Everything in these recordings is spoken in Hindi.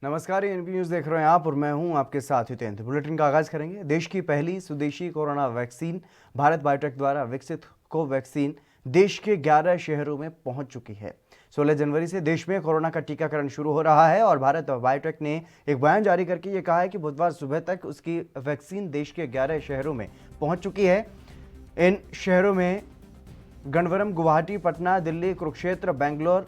नमस्कार, एनपी न्यूज देख रहे हैं आप और मैं हूं आपके साथ हितेंद्र। बुलेटिन का आगाज करेंगे। देश की पहली स्वदेशी कोरोना वैक्सीन भारत बायोटेक द्वारा विकसित कोवैक्सीन देश के 11 शहरों में पहुंच चुकी है। 16 जनवरी से देश में कोरोना का टीकाकरण शुरू हो रहा है और भारत बायोटेक ने एक बयान जारी करके ये कहा है कि बुधवार सुबह तक उसकी वैक्सीन देश के 11 शहरों में पहुंच चुकी है। इन शहरों में गणवरम, गुवाहाटी, पटना, दिल्ली, कुरुक्षेत्र, बेंगलोर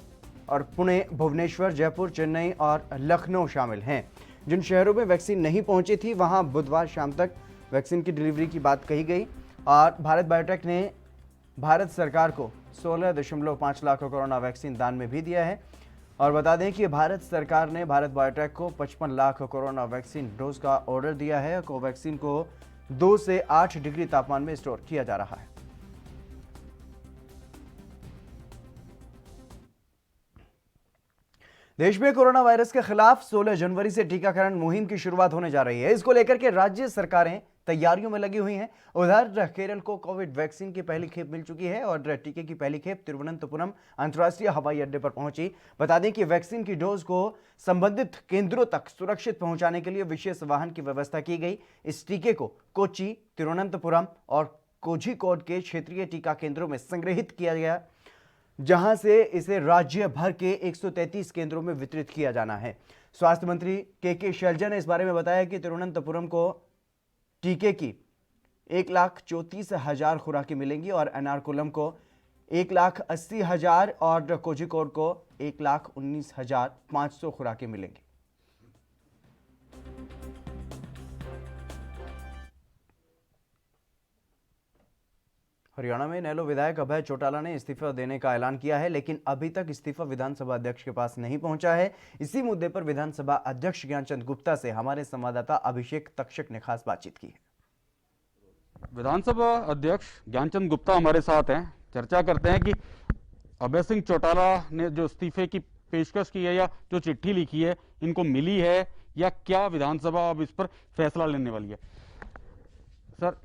और पुणे, भुवनेश्वर, जयपुर, चेन्नई और लखनऊ शामिल हैं। जिन शहरों में वैक्सीन नहीं पहुंची थी वहां बुधवार शाम तक वैक्सीन की डिलीवरी की बात कही गई और भारत बायोटेक ने भारत सरकार को 16.5 लाख कोरोना वैक्सीन दान में भी दिया है। और बता दें कि भारत सरकार ने भारत बायोटेक को 55 लाख कोरोना वैक्सीन डोज का ऑर्डर दिया है। कोवैक्सीन को 2 से 8 डिग्री तापमान में स्टोर किया जा रहा है। देश में कोरोना वायरस के खिलाफ 16 जनवरी से टीकाकरण मुहिम की शुरुआत होने जा रही है। इसको लेकर के राज्य सरकारें तैयारियों में लगी हुई हैं। उधर केरल को कोविड वैक्सीन की पहली खेप मिल चुकी है और टीके की पहली खेप तिरुवनंतपुरम अंतर्राष्ट्रीय हवाई अड्डे पर पहुंची। बता दें कि वैक्सीन की डोज को संबंधित केंद्रों तक सुरक्षित पहुंचाने के लिए विशेष वाहन की व्यवस्था की गई। इस टीके को कोच्चि, तिरुवनंतपुरम और कोझिकोड के क्षेत्रीय टीका केंद्रों में संग्रहित किया गया, जहां से इसे राज्य भर के 133 केंद्रों में वितरित किया जाना है। स्वास्थ्य मंत्री के शैलजा ने इस बारे में बताया कि तिरुवनंतपुरम को टीके की 1,34,000 खुराकें मिलेंगी और एर्नाकुलम को 1,80,000 और कोझिकोड को 1,19,500 खुराकें मिलेंगी। हरियाणा में इनेलो विधायक अभय चौटाला ने इस्तीफा देने का ऐलान किया है, लेकिन अभी तक इस्तीफा विधानसभा अध्यक्ष के पास नहीं पहुंचा है। इसी मुद्दे पर विधानसभा अध्यक्ष ज्ञानचंद गुप्ता से हमारे संवाददाता अभिषेक तक्षक ने खास बातचीत की है। विधानसभा अध्यक्ष ज्ञानचंद गुप्ता हमारे साथ हैं। चर्चा करते हैं कि अभय सिंह चौटाला ने जो इस्तीफे की पेशकश की है या जो चिट्ठी लिखी है, इनको मिली है या क्या विधानसभा अब इस पर फैसला लेने वाली है? सर,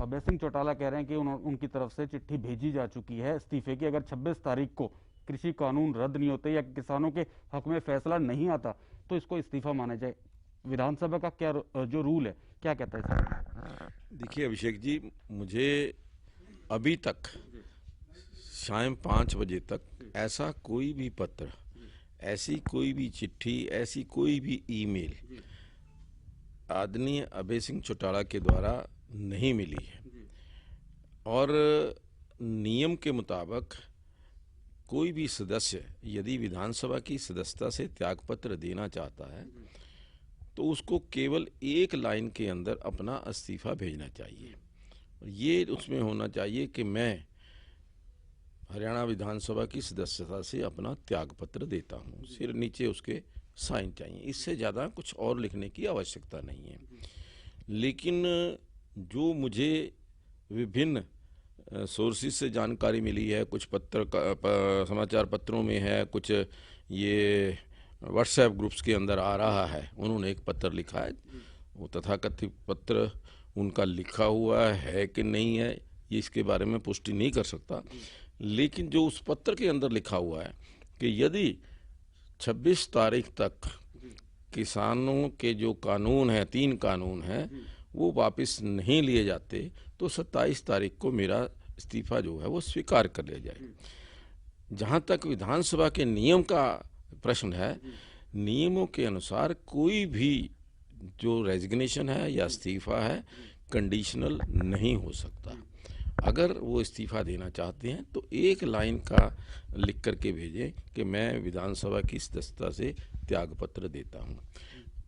अभय सिंह चौटाला कह रहे हैं कि उनकी तरफ से चिट्ठी भेजी जा चुकी है इस्तीफे की। अगर 26 तारीख को कृषि कानून रद्द नहीं होते या किसानों के हक में फैसला नहीं आता तो इसको इस्तीफा माना जाए। विधानसभा का क्या जो रूल है, क्या कहता है सर? देखिए अभिषेक जी, मुझे अभी तक शाम 5 बजे तक ऐसा कोई भी पत्र, ऐसी कोई भी चिट्ठी, ऐसी कोई भी ईमेल आदरणीय अभय सिंह चौटाला के द्वारा नहीं मिली है। और नियम के मुताबिक कोई भी सदस्य यदि विधानसभा की सदस्यता से त्यागपत्र देना चाहता है तो उसको केवल एक लाइन के अंदर अपना इस्तीफा भेजना चाहिए। और ये उसमें होना चाहिए कि मैं हरियाणा विधानसभा की सदस्यता से अपना त्यागपत्र देता हूँ। सिर नीचे उसके साइन चाहिए, इससे ज़्यादा कुछ और लिखने की आवश्यकता नहीं है। लेकिन जो मुझे विभिन्न सोर्सेज से जानकारी मिली है, कुछ समाचार पत्रों में है, कुछ ये व्हाट्सएप ग्रुप्स के अंदर आ रहा है, उन्होंने एक पत्र लिखा है। वो तथाकथित पत्र उनका लिखा हुआ है कि नहीं है, ये इसके बारे में पुष्टि नहीं कर सकता। लेकिन जो उस पत्र के अंदर लिखा हुआ है कि यदि 26 तारीख तक किसानों के जो कानून हैं, 3 कानून हैं, वो वापस नहीं लिए जाते तो 27 तारीख को मेरा इस्तीफा जो है वो स्वीकार कर लिया जाए। जहाँ तक विधानसभा के नियम का प्रश्न है, नियमों के अनुसार कोई भी जो रेजिग्नेशन है या इस्तीफा है कंडीशनल नहीं हो सकता। अगर वो इस्तीफा देना चाहते हैं तो एक लाइन का लिख करके भेजें कि मैं विधानसभा की सदस्यता से त्यागपत्र देता हूँ।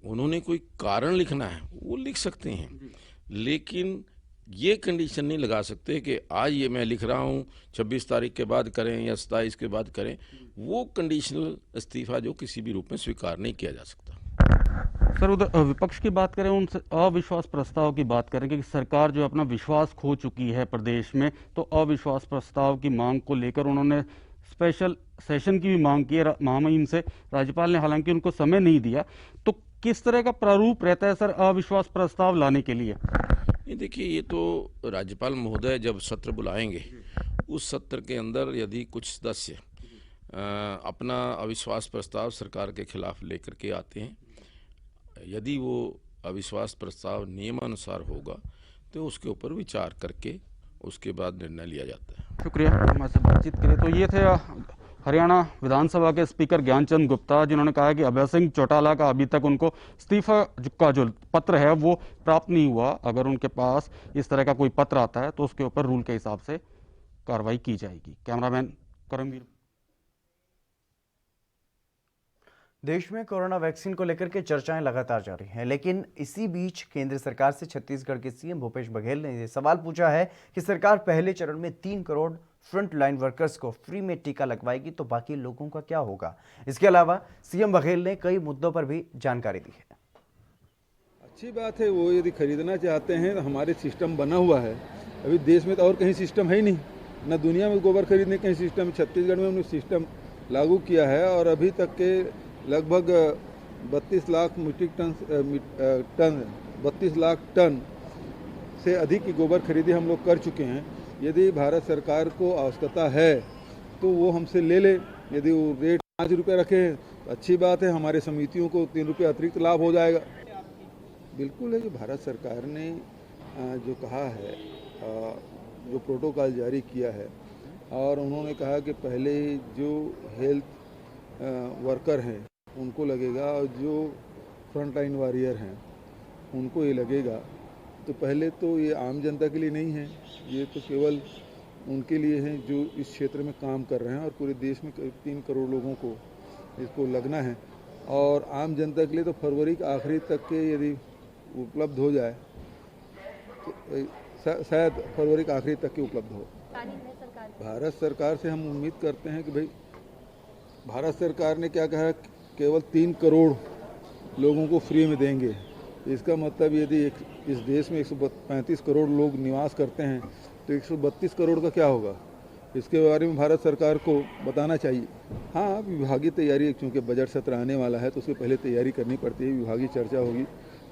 उन्होंने कोई कारण लिखना है वो लिख सकते हैं, लेकिन ये कंडीशन नहीं लगा सकते कि आज ये मैं लिख रहा हूँ 26 तारीख के बाद करें या 27 के बाद करें। वो कंडीशनल इस्तीफा जो किसी भी रूप में स्वीकार नहीं किया जा सकता। सर, उधर विपक्ष की बात करें, उनसे अविश्वास प्रस्ताव की बात करें कि सरकार जो अपना विश्वास खो चुकी है प्रदेश में, तो अविश्वास प्रस्ताव की मांग को लेकर उन्होंने स्पेशल सेशन की भी मांग की है महामहिम से। राज्यपाल ने हालांकि उनको समय नहीं दिया, तो किस तरह का प्रारूप रहता है सर अविश्वास प्रस्ताव लाने के लिए? ये देखिए, ये तो राज्यपाल महोदय जब सत्र बुलाएंगे, उस सत्र के अंदर यदि कुछ सदस्य अपना अविश्वास प्रस्ताव सरकार के खिलाफ लेकर के आते हैं। यदि वो अविश्वास प्रस्ताव नियमानुसार होगा तो उसके ऊपर विचार करके उसके बाद निर्णय लिया जाता है। शुक्रिया हमारे से बातचीत के लिए। तो ये थे हरियाणा विधानसभा के स्पीकर ज्ञानचंद गुप्ता, जिन्होंने कहा कि अभय सिंह चौटाला का अभी तक उनको इस्तीफा का जो पत्र है वो प्राप्त नहीं हुआ। अगर उनके पास इस तरह का कोई पत्र आता है तो उसके ऊपर रूल के हिसाब से कार्रवाई की जाएगी। कैमरामैन करमवीर। देश में कोरोना वैक्सीन को लेकर के चर्चाएं लगातार जारी हैं, लेकिन इसी बीच केंद्र सरकार से छत्तीसगढ़ के सीएम भूपेश बघेल ने ये सवाल पूछा है कि सरकार पहले चरण में 3 करोड़ फ्रंट लाइन वर्कर्स को फ्री में टीका लगवाएगी तो बाकी लोगों का क्या होगा। इसके अलावा सीएम बघेल ने कई मुद्दों पर भी जानकारी दी है। अच्छी बात है, वो यदि खरीदना चाहते हैं तो हमारे सिस्टम बना हुआ है। अभी देश में तो और कहीं सिस्टम है ही नहीं, न दुनिया में गोबर खरीदने कहीं सिस्टम। छत्तीसगढ़ में हमने सिस्टम लागू किया है और अभी तक के लगभग 32 lakh metric ton 32 lakh ton से अधिक की गोबर खरीदी हम लोग कर चुके हैं। यदि भारत सरकार को आवश्यकता है तो वो हमसे ले ले। यदि वो रेट 5 रुपये रखें तो अच्छी बात है, हमारे समितियों को 3 रुपये अतिरिक्त लाभ हो जाएगा। बिल्कुल है, जो भारत सरकार ने जो कहा है, जो प्रोटोकॉल जारी किया है, और उन्होंने कहा कि पहले जो हेल्थ वर्कर हैं उनको लगेगा और जो फ्रंट लाइन वॉरियर हैं उनको ये लगेगा। तो पहले तो ये आम जनता के लिए नहीं है, ये तो केवल उनके लिए है जो इस क्षेत्र में काम कर रहे हैं, और पूरे देश में करीब 3 करोड़ लोगों को इसको लगना है। और आम जनता के लिए तो फरवरी के आखिरी तक के यदि उपलब्ध हो जाए तो शायद फरवरी के आखिरी तक के उपलब्ध हो। भारत सरकार से हम उम्मीद करते हैं कि भाई, भारत सरकार ने क्या कहा, केवल 3 करोड़ लोगों को फ्री में देंगे। इसका मतलब यदि इस देश में 135 करोड़ लोग निवास करते हैं तो 132 करोड़ का क्या होगा, इसके बारे में भारत सरकार को बताना चाहिए। हाँ, विभागीय तैयारी, क्योंकि बजट सत्र आने वाला है तो उसके पहले तैयारी करनी पड़ती है। विभागीय चर्चा होगी,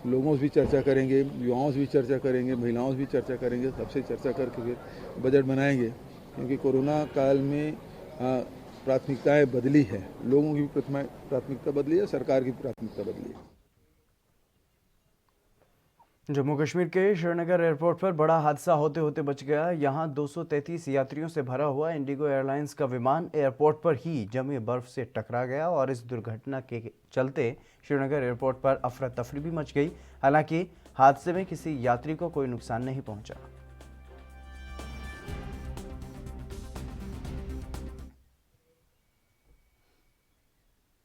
लोगों से भी चर्चा करेंगे, युवाओं से भी चर्चा करेंगे, महिलाओं से भी चर्चा करेंगे, सबसे चर्चा करके फिर बजट बनाएंगे। क्योंकि कोरोना काल में प्राथमिकताएं बदली है, लोगों की प्राथमिकता बदली है, सरकार की प्राथमिकता बदली है। जम्मू कश्मीर के श्रीनगर एयरपोर्ट पर बड़ा हादसा होते होते बच गया। यहां 233 यात्रियों से भरा हुआ इंडिगो एयरलाइंस का विमान एयरपोर्ट पर ही जमी बर्फ से टकरा गया और इस दुर्घटना के चलते श्रीनगर एयरपोर्ट पर अफरा तफरी भी मच गई। हालांकि हादसे में किसी यात्री को कोई नुकसान नहीं पहुंचा।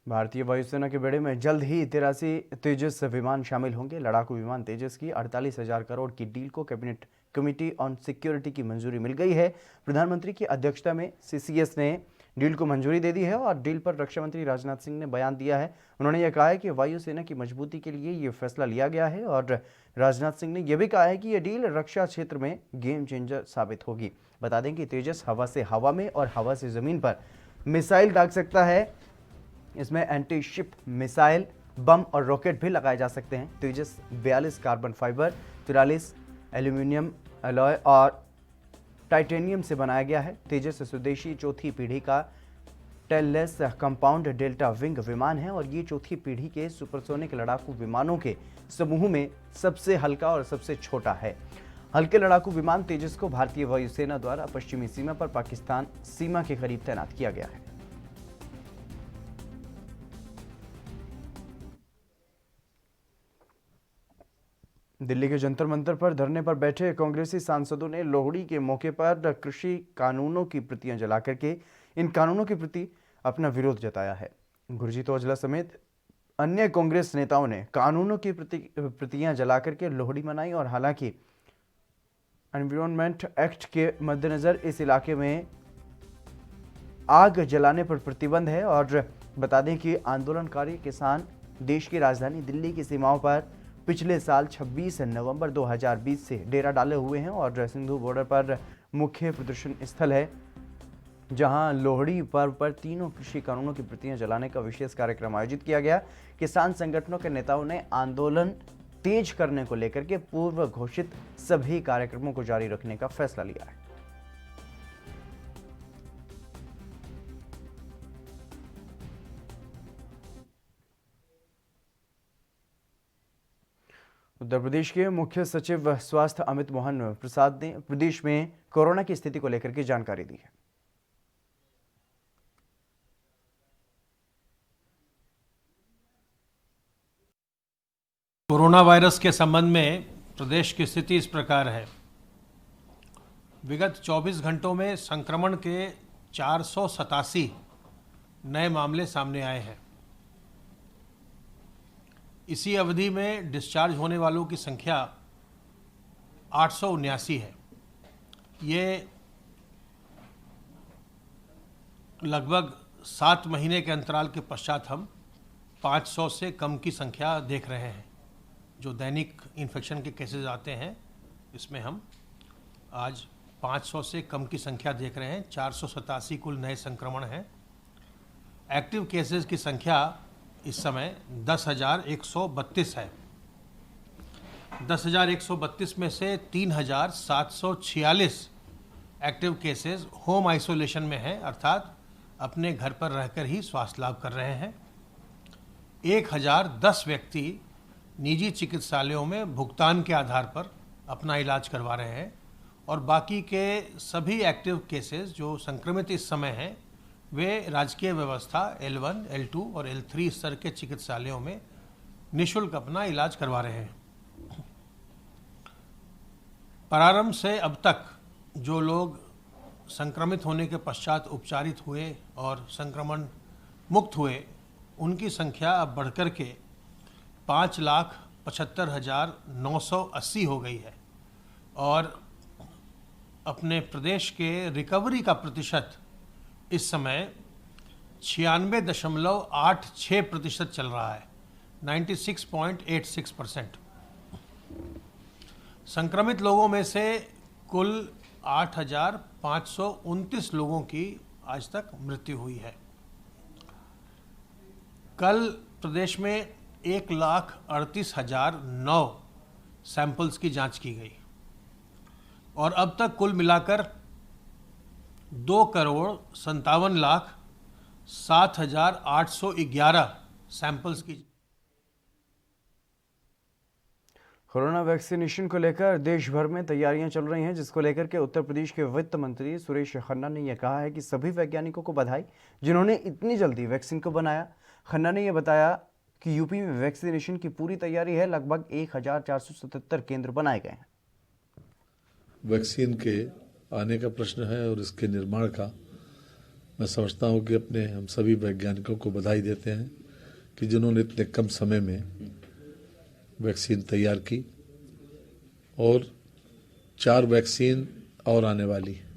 भारतीय वायुसेना के बेड़े में जल्द ही 83 तेजस विमान शामिल होंगे। लड़ाकू विमान तेजस की 48,000 करोड़ की डील को कैबिनेट कमेटी ऑन सिक्योरिटी की मंजूरी मिल गई है। प्रधानमंत्री की अध्यक्षता में सीसीएस ने डील को मंजूरी दे दी है और डील पर रक्षा मंत्री राजनाथ सिंह ने बयान दिया है। उन्होंने यह कहा है कि वायुसेना की मजबूती के लिए ये फैसला लिया गया है और राजनाथ सिंह ने यह भी कहा है कि यह डील रक्षा क्षेत्र में गेम चेंजर साबित होगी। बता दें कि तेजस हवा से हवा में और हवा से जमीन पर मिसाइल दाग सकता है। इसमें एंटी शिप मिसाइल, बम और रॉकेट भी लगाए जा सकते हैं। तेजस 42 कार्बन फाइबर, 43 एल्यूमिनियम अलॉय और टाइटेनियम से बनाया गया है। तेजस स्वदेशी चौथी पीढ़ी का टेललेस कंपाउंड डेल्टा विंग विमान है और ये चौथी पीढ़ी के सुपरसोनिक लड़ाकू विमानों के समूह में सबसे हल्का और सबसे छोटा है। हल्के लड़ाकू विमान तेजस को भारतीय वायुसेना द्वारा पश्चिमी सीमा पर पाकिस्तान सीमा के करीब तैनात किया गया है। दिल्ली के जंतर मंतर पर धरने पर बैठे कांग्रेसी सांसदों ने लोहड़ी के मौके पर कृषि कानूनों की प्रतियां जला करके इन कानूनों के प्रति अपना विरोध जताया है। गुरजीत औजला समेत अन्य कांग्रेस नेताओं ने कानूनों की प्रतियां जला करके लोहड़ी मनाई और हालांकि एनवायरनमेंट एक्ट के मद्देनजर इस इलाके में आग जलाने पर प्रतिबंध है। और बता दें कि आंदोलनकारी किसान देश की राजधानी दिल्ली की सीमाओं पर पिछले साल 26 नवंबर 2020 से डेरा डाले हुए हैं और सिंधु बॉर्डर पर मुख्य प्रदर्शन स्थल है, जहां लोहड़ी पर्व पर तीनों कृषि कानूनों की प्रतियां जलाने का विशेष कार्यक्रम आयोजित किया गया। किसान संगठनों के नेताओं ने आंदोलन तेज करने को लेकर के पूर्व घोषित सभी कार्यक्रमों को जारी रखने का फैसला लिया है। उत्तर प्रदेश के मुख्य सचिव स्वास्थ्य अमित मोहन प्रसाद ने प्रदेश में कोरोना की स्थिति को लेकर के जानकारी दी है। कोरोना वायरस के संबंध में प्रदेश की स्थिति इस प्रकार है। विगत 24 घंटों में संक्रमण के 487 नए मामले सामने आए हैं। इसी अवधि में डिस्चार्ज होने वालों की संख्या 879 है। ये लगभग 7 महीने के अंतराल के पश्चात हम 500 से कम की संख्या देख रहे हैं। जो दैनिक इन्फेक्शन के केसेस आते हैं, इसमें हम आज 500 से कम की संख्या देख रहे हैं। 487 कुल नए संक्रमण हैं। एक्टिव केसेस की संख्या इस समय 10,132 है। 10,132 में से 3,746 एक्टिव केसेस होम आइसोलेशन में हैं, अर्थात अपने घर पर रहकर ही स्वास्थ्य लाभ कर रहे हैं। 1,010 व्यक्ति निजी चिकित्सालयों में भुगतान के आधार पर अपना इलाज करवा रहे हैं और बाकी के सभी एक्टिव केसेस जो संक्रमित इस समय हैं, वे राजकीय व्यवस्था L1, L2 और L3 स्तर के चिकित्सालयों में निःशुल्क अपना इलाज करवा रहे हैं। प्रारंभ से अब तक जो लोग संक्रमित होने के पश्चात उपचारित हुए और संक्रमण मुक्त हुए, उनकी संख्या अब बढ़कर के 5,75,980 हो गई है और अपने प्रदेश के रिकवरी का प्रतिशत इस समय 96.86% चल रहा है, 96.86%। संक्रमित लोगों में से कुल 8,529 लोगों की आज तक मृत्यु हुई है। कल प्रदेश में 1,38,009 सैंपल्स की जांच की गई और अब तक कुल मिलाकर 2,57,07,811 सैंपल्स की। कोरोना वैक्सीनेशन को लेकर देश भर में तैयारियां चल रही हैं, जिसको लेकर के उत्तर प्रदेश के वित्त मंत्री सुरेश खन्ना ने यह कहा है कि सभी वैज्ञानिकों को बधाई जिन्होंने इतनी जल्दी वैक्सीन को बनाया। खन्ना ने यह बताया कि यूपी में वैक्सीनेशन की पूरी तैयारी है। लगभग 1,477 केंद्र बनाए गए हैं। वैक्सीन के आने का प्रश्न है और इसके निर्माण का मैं समझता हूं कि अपने हम सभी वैज्ञानिकों को बधाई देते हैं कि जिन्होंने इतने कम समय में वैक्सीन तैयार की और 4 वैक्सीन और आने वाली है।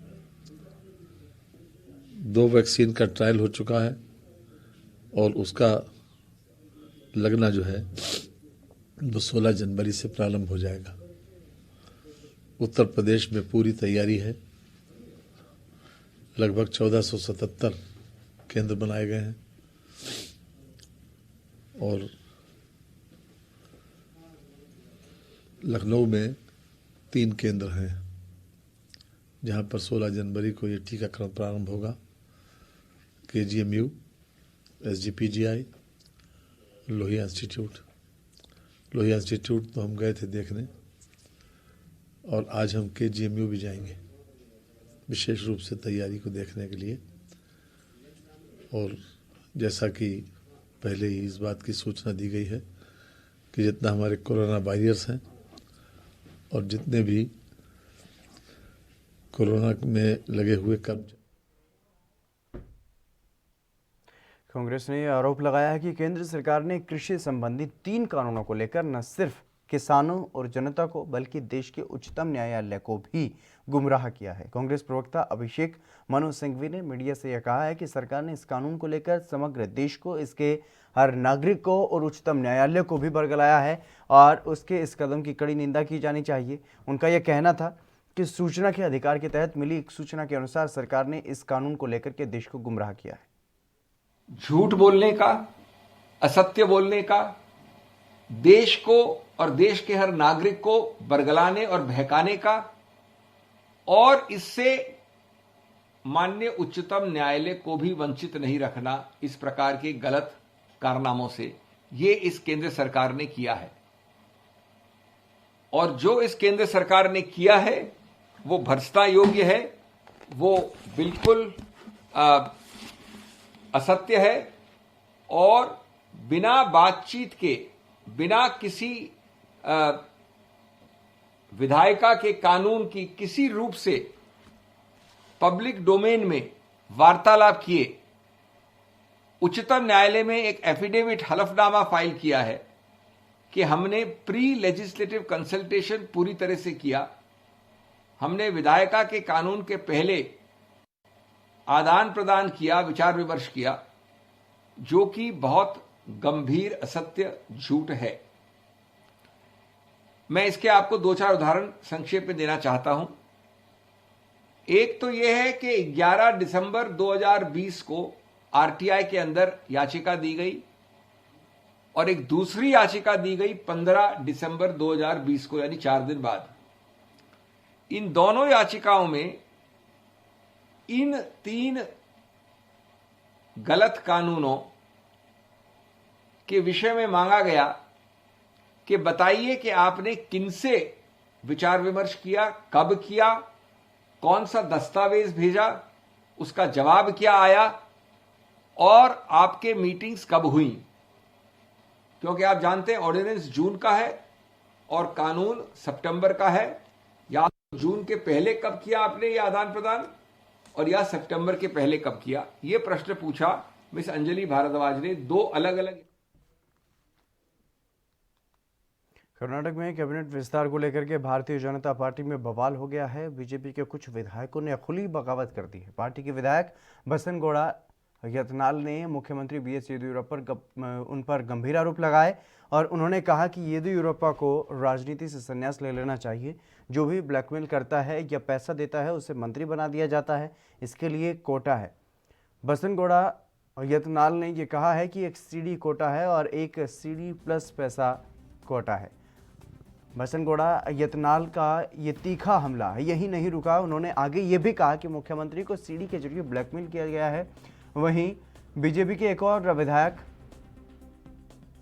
2 वैक्सीन का ट्रायल हो चुका है और उसका लगना जो है वो 16 जनवरी से प्रारंभ हो जाएगा। उत्तर प्रदेश में पूरी तैयारी है। लगभग 1477 केंद्र बनाए गए हैं और लखनऊ में 3 केंद्र हैं जहां पर 16 जनवरी को ये टीकाकरण प्रारंभ होगा। KGMU, SGPGI, Lohia institute. Lohia institute तो हम गए थे देखने और आज हम KGMU भी जाएंगे विशेष रूप से तैयारी को देखने के लिए। और जैसा कि पहले ही इस बात की सूचना दी गई है कि जितना हमारे कोरोना वॉरियर्स हैं और जितने भी कोरोना में लगे हुए कर्मचारी। कांग्रेस ने आरोप लगाया है कि केंद्र सरकार ने कृषि संबंधी 3 कानूनों को लेकर न सिर्फ किसानों और जनता को बल्कि देश के उच्चतम न्यायालय को भी गुमराह किया है। कांग्रेस प्रवक्ता अभिषेक मनु सिंघवी ने मीडिया से यह कहा है कि सरकार ने इस कानून को लेकर समग्र देश को, इसके हर नागरिक को और उच्चतम न्यायालय को भी बरगलाया है और उसके इस कदम की कड़ी निंदा की जानी चाहिए। उनका यह कहना था कि सूचना के अधिकार के तहत मिली एक सूचना के अनुसार सरकार ने इस कानून को लेकर के देश को गुमराह किया है। झूठ बोलने का, असत्य बोलने का, देश को और देश के हर नागरिक को बरगलाने और बहकाने का और इससे माननीय उच्चतम न्यायालय को भी वंचित नहीं रखना, इस प्रकार के गलत कारनामों से ये इस केंद्र सरकार ने किया है। और जो इस केंद्र सरकार ने किया है वो भर्त्सना योग्य है, वो बिल्कुल असत्य है और बिना बातचीत के, बिना किसी विधायिका के कानून की किसी रूप से पब्लिक डोमेन में वार्तालाप किए उच्चतम न्यायालय में एक एफिडेविट हलफनामा फाइल किया है कि हमने प्री लेजिस्लेटिव कंसल्टेशन पूरी तरह से किया, हमने विधायिका के कानून के पहले आदान प्रदान किया, विचार विमर्श किया, जो कि बहुत गंभीर असत्य झूठ है। मैं इसके आपको 2-4 उदाहरण संक्षेप में देना चाहता हूं। एक तो यह है कि 11 दिसंबर 2020 को आरटीआई के अंदर याचिका दी गई और एक दूसरी याचिका दी गई 15 दिसंबर 2020 को, यानी 4 दिन बाद। इन दोनों याचिकाओं में इन 3 गलत कानूनों के विषय में मांगा गया कि बताइए कि आपने किनसे विचार विमर्श किया, कब किया, कौन सा दस्तावेज भेजा, उसका जवाब क्या आया और आपके मीटिंग्स कब हुई। क्योंकि आप जानते हैं ऑर्डिनेंस जून का है और कानून सितंबर का है। या जून के पहले कब किया आपने ये आदान प्रदान और या सितंबर के पहले कब किया, ये प्रश्न पूछा मिस अंजलि भारद्वाज ने 2 अलग अलग। कर्नाटक में कैबिनेट विस्तार को लेकर के भारतीय जनता पार्टी में बवाल हो गया है। बीजेपी के कुछ विधायकों ने खुली बगावत कर दी है। पार्टी के विधायक बसनगौड़ा यत्नाल ने मुख्यमंत्री बीएस येदियुरप्पा उन पर गंभीर आरोप लगाए और उन्होंने कहा कि येदियुरप्पा को राजनीति से संन्यास ले लेना चाहिए। जो भी ब्लैकमेल करता है या पैसा देता है उसे मंत्री बना दिया जाता है, इसके लिए कोटा है। बसनगौड़ा यत्नाल ने यह कहा है कि एक सीडी कोटा है और एक सीडी प्लस पैसा कोटा है। बसनगौड़ा यत्नाल का ये तीखा हमला यही नहीं रुका, उन्होंने आगे ये भी कहा कि मुख्यमंत्री को सीडी के जरिए ब्लैकमेल किया गया है। वहीं बीजेपी के एक और विधायक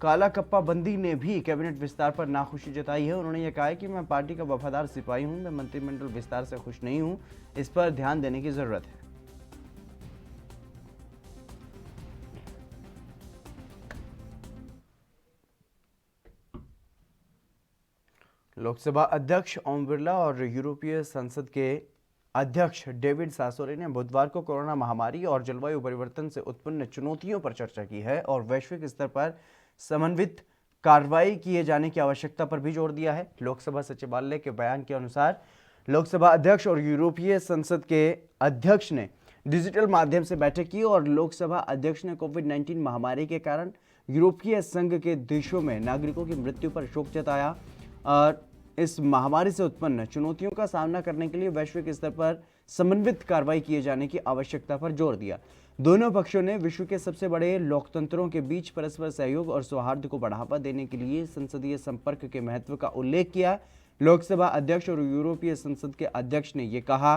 काला कप्पा बंदी ने भी कैबिनेट विस्तार पर नाखुशी जताई है। उन्होंने ये कहा है कि मैं पार्टी का वफादार सिपाही हूं, मैं मंत्रिमंडल विस्तार से खुश नहीं हूं, इस पर ध्यान देने की जरूरत है। लोकसभा अध्यक्ष ओम बिरला और यूरोपीय संसद के अध्यक्ष डेविड सासोली ने बुधवार को कोरोना महामारी और जलवायु परिवर्तन से उत्पन्न चुनौतियों पर चर्चा की है और वैश्विक स्तर पर समन्वित कार्रवाई किए जाने की आवश्यकता पर भी जोर दिया है। लोकसभा सचिवालय के बयान के अनुसार लोकसभा अध्यक्ष और यूरोपीय संसद के अध्यक्ष ने डिजिटल माध्यम से बैठक की और लोकसभा अध्यक्ष ने कोविड-19 महामारी के कारण यूरोपीय संघ के देशों में नागरिकों की मृत्यु पर शोक जताया और इस महामारी से उत्पन्न चुनौतियों का सामना करने के लिए वैश्विक स्तर पर समन्वित कार्रवाई किए जाने की आवश्यकता पर जोर दिया। दोनों पक्षों ने विश्व के सबसे बड़े लोकतंत्रों के बीच परस्पर सहयोग और सौहार्द को बढ़ावा देने के लिए संसदीय संपर्क के महत्व का उल्लेख किया। लोकसभा अध्यक्ष और यूरोपीय संसद के अध्यक्ष ने यह कहा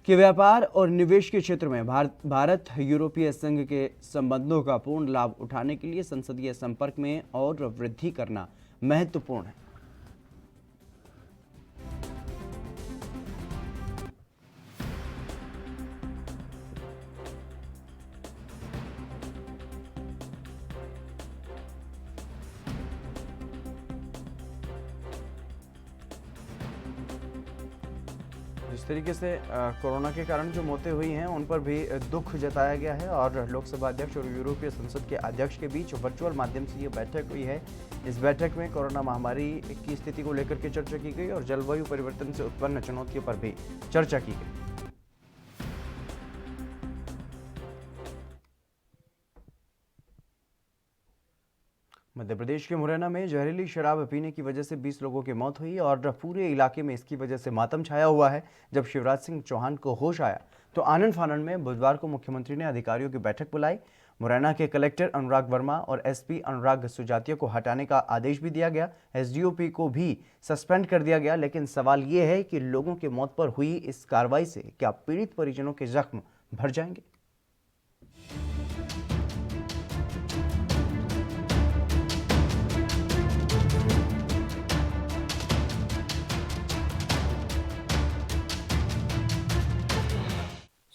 कि व्यापार और निवेश के क्षेत्र में भारत यूरोपीय संघ के संबंधों का पूर्ण लाभ उठाने के लिए संसदीय संपर्क में और वृद्धि करना महत्वपूर्ण है। जिस तरीके से कोरोना के कारण जो मौतें हुई हैं उन पर भी दुख जताया गया है और लोकसभा अध्यक्ष और यूरोपीय संसद के अध्यक्ष के बीच वर्चुअल माध्यम से ये बैठक हुई है। इस बैठक में कोरोना महामारी की स्थिति को लेकर के चर्चा की गई और जलवायु परिवर्तन से उत्पन्न चुनौतियों पर भी चर्चा की गई। मध्य प्रदेश के मुरैना में जहरीली शराब पीने की वजह से 20 लोगों की मौत हुई और पूरे इलाके में इसकी वजह से मातम छाया हुआ है। जब शिवराज सिंह चौहान को होश आया तो आनंद फानन में बुधवार को मुख्यमंत्री ने अधिकारियों की बैठक बुलाई। मुरैना के कलेक्टर अनुराग वर्मा और एसपी अनुराग सुजातिया को हटाने का आदेश भी दिया गया। एसडीओपी को भी सस्पेंड कर दिया गया। लेकिन सवाल ये है कि लोगों की मौत पर हुई इस कार्रवाई से क्या पीड़ित परिजनों के जख्म भर जाएंगे?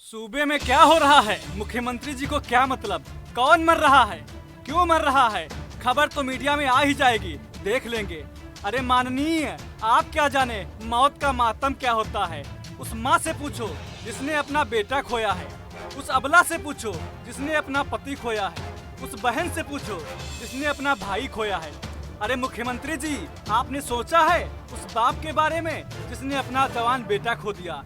सूबे में क्या हो रहा है? मुख्यमंत्री जी को क्या मतलब? कौन मर रहा है? क्यों मर रहा है? खबर तो मीडिया में आ ही जाएगी, देख लेंगे। अरे माननीय, आप क्या जाने मौत का मातम क्या होता है? उस माँ से पूछो जिसने अपना बेटा खोया है, उस अबला से पूछो जिसने अपना पति खोया है, उस बहन से पूछो जिसने अपना भाई खोया है। अरे मुख्यमंत्री जी, आपने सोचा है उस बाप के बारे में जिसने अपना जवान बेटा खो दिया?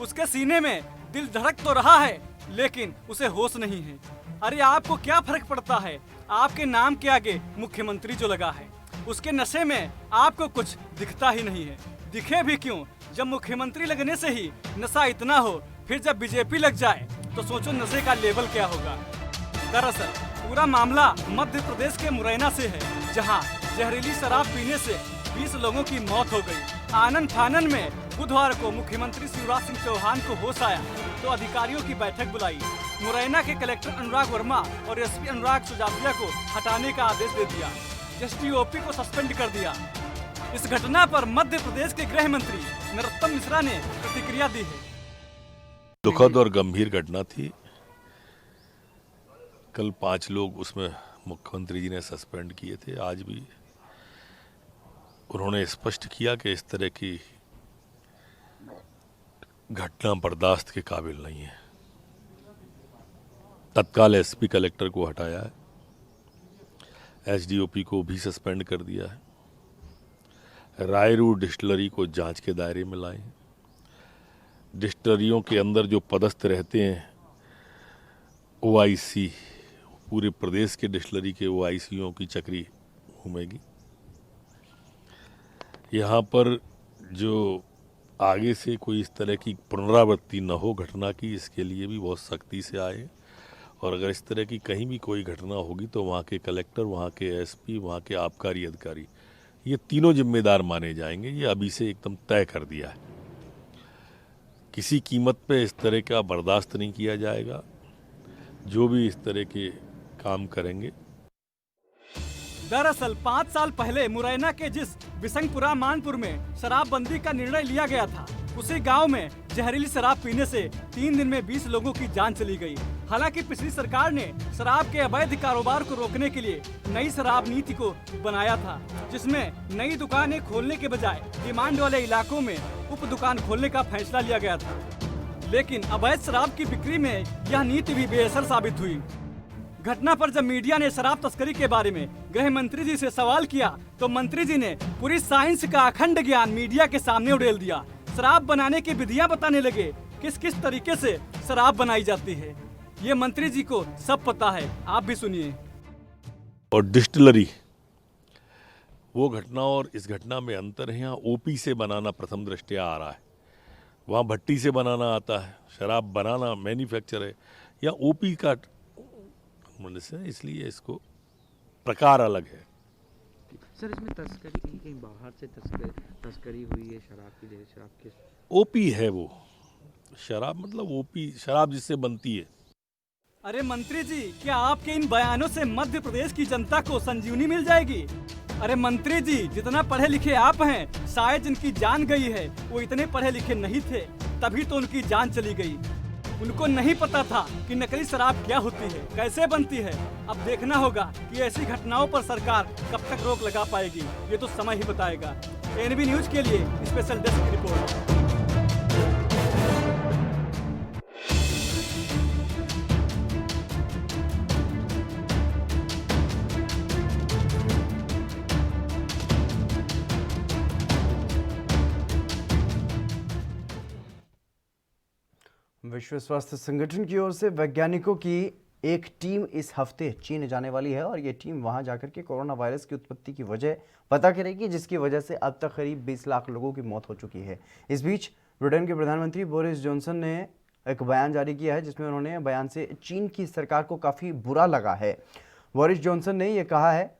उसके सीने में दिल धड़क तो रहा है, लेकिन उसे होश नहीं है। अरे आपको क्या फर्क पड़ता है? आपके नाम के आगे मुख्यमंत्री जो लगा है, उसके नशे में आपको कुछ दिखता ही नहीं है। दिखे भी क्यों, जब मुख्यमंत्री लगने से ही नशा इतना हो, फिर जब बीजेपी लग जाए तो सोचो नशे का लेवल क्या होगा। दरअसल पूरा मामला मध्य प्रदेश के मुरैना से है, जहां जहरीली शराब पीने से 20 लोगों की मौत हो गई। आनन फानन में बुधवार को मुख्यमंत्री शिवराज सिंह चौहान को होश आया तो अधिकारियों की बैठक बुलाई। मुरैना के कलेक्टर अनुराग वर्मा और एसपी अनुराग सुजातिया को हटाने का आदेश दे दिया। एसडीओपी को सस्पेंड कर दिया। इस घटना पर मध्य प्रदेश के गृह मंत्री नरोत्तम मिश्रा ने प्रतिक्रिया दी है। दुखद और गंभीर घटना थी। कल 5 लोग उसमें मुख्यमंत्री जी ने सस्पेंड किए थे। आज भी उन्होंने स्पष्ट किया कि इस तरह की घटना बर्दाश्त के काबिल नहीं है। तत्काल एसपी कलेक्टर को हटाया है, एसडीओपी को भी सस्पेंड कर दिया है। रायरूड डिस्टिलरी को जांच के दायरे में लाए। डिस्टिलरियों के अंदर जो पदस्थ रहते हैं ओआईसी, पूरे प्रदेश के डिस्टिलरी के ओआईसीओं की चक्री घूमेगी। यहाँ पर जो आगे से कोई इस तरह की पुनरावृत्ति न हो घटना की, इसके लिए भी बहुत सख्ती से आए। और अगर इस तरह की कहीं भी कोई घटना होगी तो वहाँ के कलेक्टर, वहाँ के एसपी, वहाँ के आबकारी अधिकारी, ये तीनों जिम्मेदार माने जाएंगे। ये अभी से एकदम तय कर दिया है। किसी कीमत पे इस तरह का बर्दाश्त नहीं किया जाएगा। जो भी इस तरह के काम करेंगे। दरअसल 5 साल पहले मुरैना के जिस बिसंगपुरा मानपुर में शराबबंदी का निर्णय लिया गया था, उसी गांव में जहरीली शराब पीने से 3 दिन में 20 लोगों की जान चली गई। हालांकि पिछली सरकार ने शराब के अवैध कारोबार को रोकने के लिए नई शराब नीति को बनाया था, जिसमें नई दुकानें खोलने के बजाय डिमांड वाले इलाकों में उप दुकान खोलने का फैसला लिया गया था। लेकिन अवैध शराब की बिक्री में यह नीति भी बेअसर साबित हुई। घटना पर जब मीडिया ने शराब तस्करी के बारे में गृह मंत्री जी से सवाल किया तो मंत्री जी ने पूरी साइंस का अखंड ज्ञान मीडिया के सामने उड़ेल दिया। शराब बनाने की विधियां बताने लगे, किस किस तरीके से शराब बनाई जाती है। ये मंत्री जी को सब पता है, आप भी सुनिए। और डिस्टिलरी, वो घटना और इस घटना में अंतर है। यहाँ ओपी से बनाना प्रथम दृष्टया आ रहा है, वहाँ भट्टी से बनाना आता है। शराब बनाना मैन्युफैक्चर है, या ओपी का से, इसलिए इसको प्रकार अलग है। सर, इसमें तस्करी कहीं बाहर से तस्करी हुई है शराब की? शराब के ओपी है वो शराब, मतलब ओपी शराब जिससे बनती है। अरे मंत्री जी, क्या आपके इन बयानों से मध्य प्रदेश की जनता को संजीवनी मिल जाएगी? अरे मंत्री जी, जितना पढ़े लिखे आप हैं, शायद जिनकी जान गई है वो इतने पढ़े लिखे नहीं थे, तभी तो उनकी जान चली गई। उनको नहीं पता था कि नकली शराब क्या होती है, कैसे बनती है। अब देखना होगा कि ऐसी घटनाओं पर सरकार कब तक रोक लगा पाएगी, ये तो समय ही बताएगा। एनबी न्यूज के लिए स्पेशल डेस्क रिपोर्ट। विश्व स्वास्थ्य संगठन की ओर से वैज्ञानिकों की एक टीम इस हफ्ते चीन जाने वाली है और ये टीम वहां जाकर के कोरोना वायरस की उत्पत्ति की वजह पता करेगी, जिसकी वजह से अब तक करीब 20 लाख लोगों की मौत हो चुकी है। इस बीच ब्रिटेन के प्रधानमंत्री बोरिस जॉनसन ने एक बयान जारी किया है, जिसमें उन्होंने बयान से चीन की सरकार को काफ़ी बुरा लगा है। बोरिस जॉनसन ने यह कहा है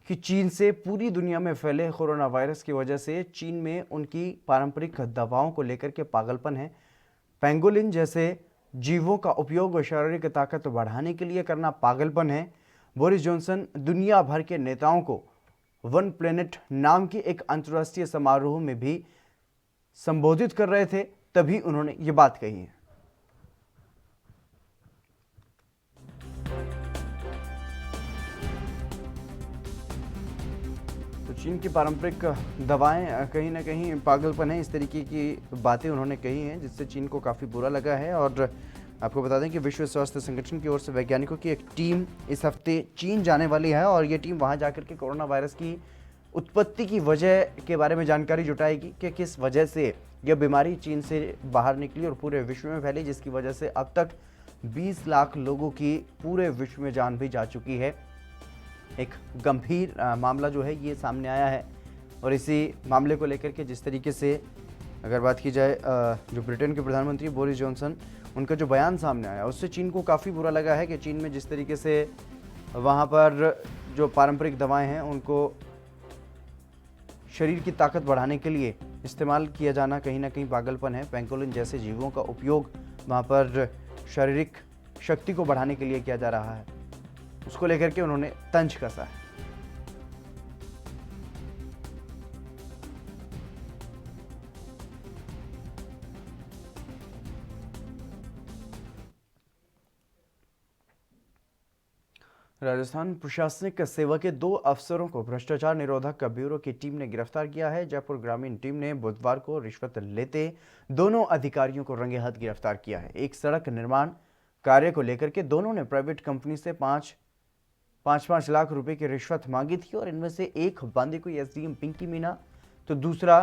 कि चीन से पूरी दुनिया में फैले कोरोना वायरस की वजह से चीन में उनकी पारंपरिक दवाओं को लेकर के पागलपन है। पेंगोलिन जैसे जीवों का उपयोग शारीरिक ताकत बढ़ाने के लिए करना पागलपन है। बोरिस जॉनसन दुनिया भर के नेताओं को वन प्लेनेट नाम की एक अंतर्राष्ट्रीय समारोह में भी संबोधित कर रहे थे, तभी उन्होंने ये बात कही है। चीन की पारंपरिक दवाएं कहीं ना कहीं पागलपन है, इस तरीके की बातें उन्होंने कही हैं जिससे चीन को काफ़ी बुरा लगा है। और आपको बता दें कि विश्व स्वास्थ्य संगठन की ओर से वैज्ञानिकों की एक टीम इस हफ्ते चीन जाने वाली है और ये टीम वहां जाकर के कोरोना वायरस की उत्पत्ति की वजह के बारे में जानकारी जुटाएगी कि किस वजह से यह बीमारी चीन से बाहर निकली और पूरे विश्व में फैली, जिसकी वजह से अब तक 20 लाख लोगों की पूरे विश्व में जान भी जा चुकी है। एक गंभीर मामला जो है ये सामने आया है और इसी मामले को लेकर के जिस तरीके से अगर बात की जाए जो ब्रिटेन के प्रधानमंत्री बोरिस जॉनसन, उनका जो बयान सामने आया उससे चीन को काफ़ी बुरा लगा है कि चीन में जिस तरीके से वहाँ पर जो पारंपरिक दवाएं हैं उनको शरीर की ताकत बढ़ाने के लिए इस्तेमाल किया जाना कहीं ना कहीं पागलपन है। पेंगोलिन जैसे जीवों का उपयोग वहाँ पर शारीरिक शक्ति को बढ़ाने के लिए किया जा रहा है, उसको लेकर के उन्होंने तंज कसा है। राजस्थान प्रशासनिक सेवा के 2 अफसरों को भ्रष्टाचार निरोधक ब्यूरो की टीम ने गिरफ्तार किया है। जयपुर ग्रामीण टीम ने बुधवार को रिश्वत लेते दोनों अधिकारियों को रंगे हाथ गिरफ्तार किया है। एक सड़क निर्माण कार्य को लेकर के दोनों ने प्राइवेट कंपनी से 5 लाख रुपए की रिश्वत मांगी थी और इनमें से एक बांदीकुई एसडीएम पिंकी मीना तो दूसरा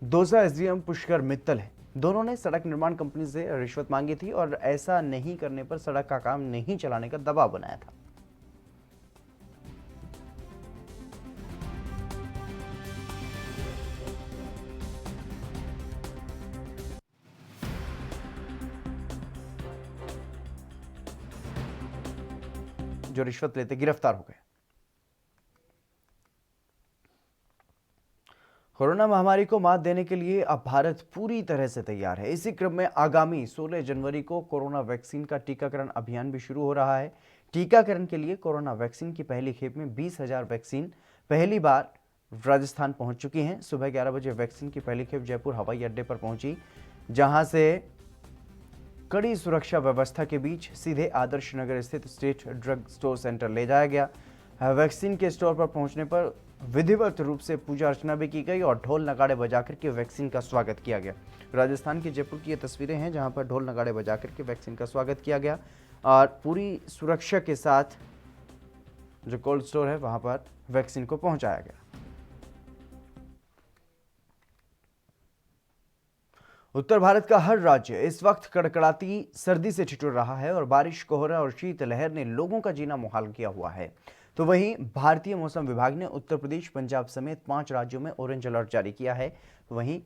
दौसा एसडीएम पुष्कर मित्तल है। दोनों ने सड़क निर्माण कंपनी से रिश्वत मांगी थी और ऐसा नहीं करने पर सड़क का काम नहीं चलाने का दबाव बनाया था। जो रिश्वत लेते गिरफ्तार हो गए। कोरोना महामारी को मात देने के लिए अब भारत पूरी तरह से तैयार है। इसी क्रम में आगामी 16 जनवरी को कोरोना वैक्सीन का टीकाकरण अभियान भी शुरू हो रहा है। टीकाकरण के लिए कोरोना वैक्सीन की पहली खेप में 20,000 वैक्सीन पहली बार राजस्थान पहुंच चुकी हैं। सुबह 11 बजे वैक्सीन की पहली खेप जयपुर हवाई अड्डे पर पहुंची, जहां से कड़ी सुरक्षा व्यवस्था के बीच सीधे आदर्श नगर स्थित स्टेट ड्रग स्टोर सेंटर ले जाया गया। वैक्सीन के स्टोर पर पहुंचने पर विधिवत रूप से पूजा अर्चना भी की गई और ढोल नगाड़े बजाकर के वैक्सीन का स्वागत किया गया। राजस्थान के जयपुर की ये तस्वीरें हैं जहां पर ढोल नगाड़े बजाकर के वैक्सीन का स्वागत किया गया और पूरी सुरक्षा के साथ जो कोल्ड स्टोर है वहां पर वैक्सीन को पहुंचाया गया। उत्तर भारत का हर राज्य इस वक्त कड़कड़ाती सर्दी से ठिठुर रहा है और बारिश, कोहरा और शीतलहर ने लोगों का जीना मुहाल किया हुआ है। तो वहीं भारतीय मौसम विभाग ने उत्तर प्रदेश, पंजाब समेत 5 राज्यों में ऑरेंज अलर्ट जारी किया है। वहीं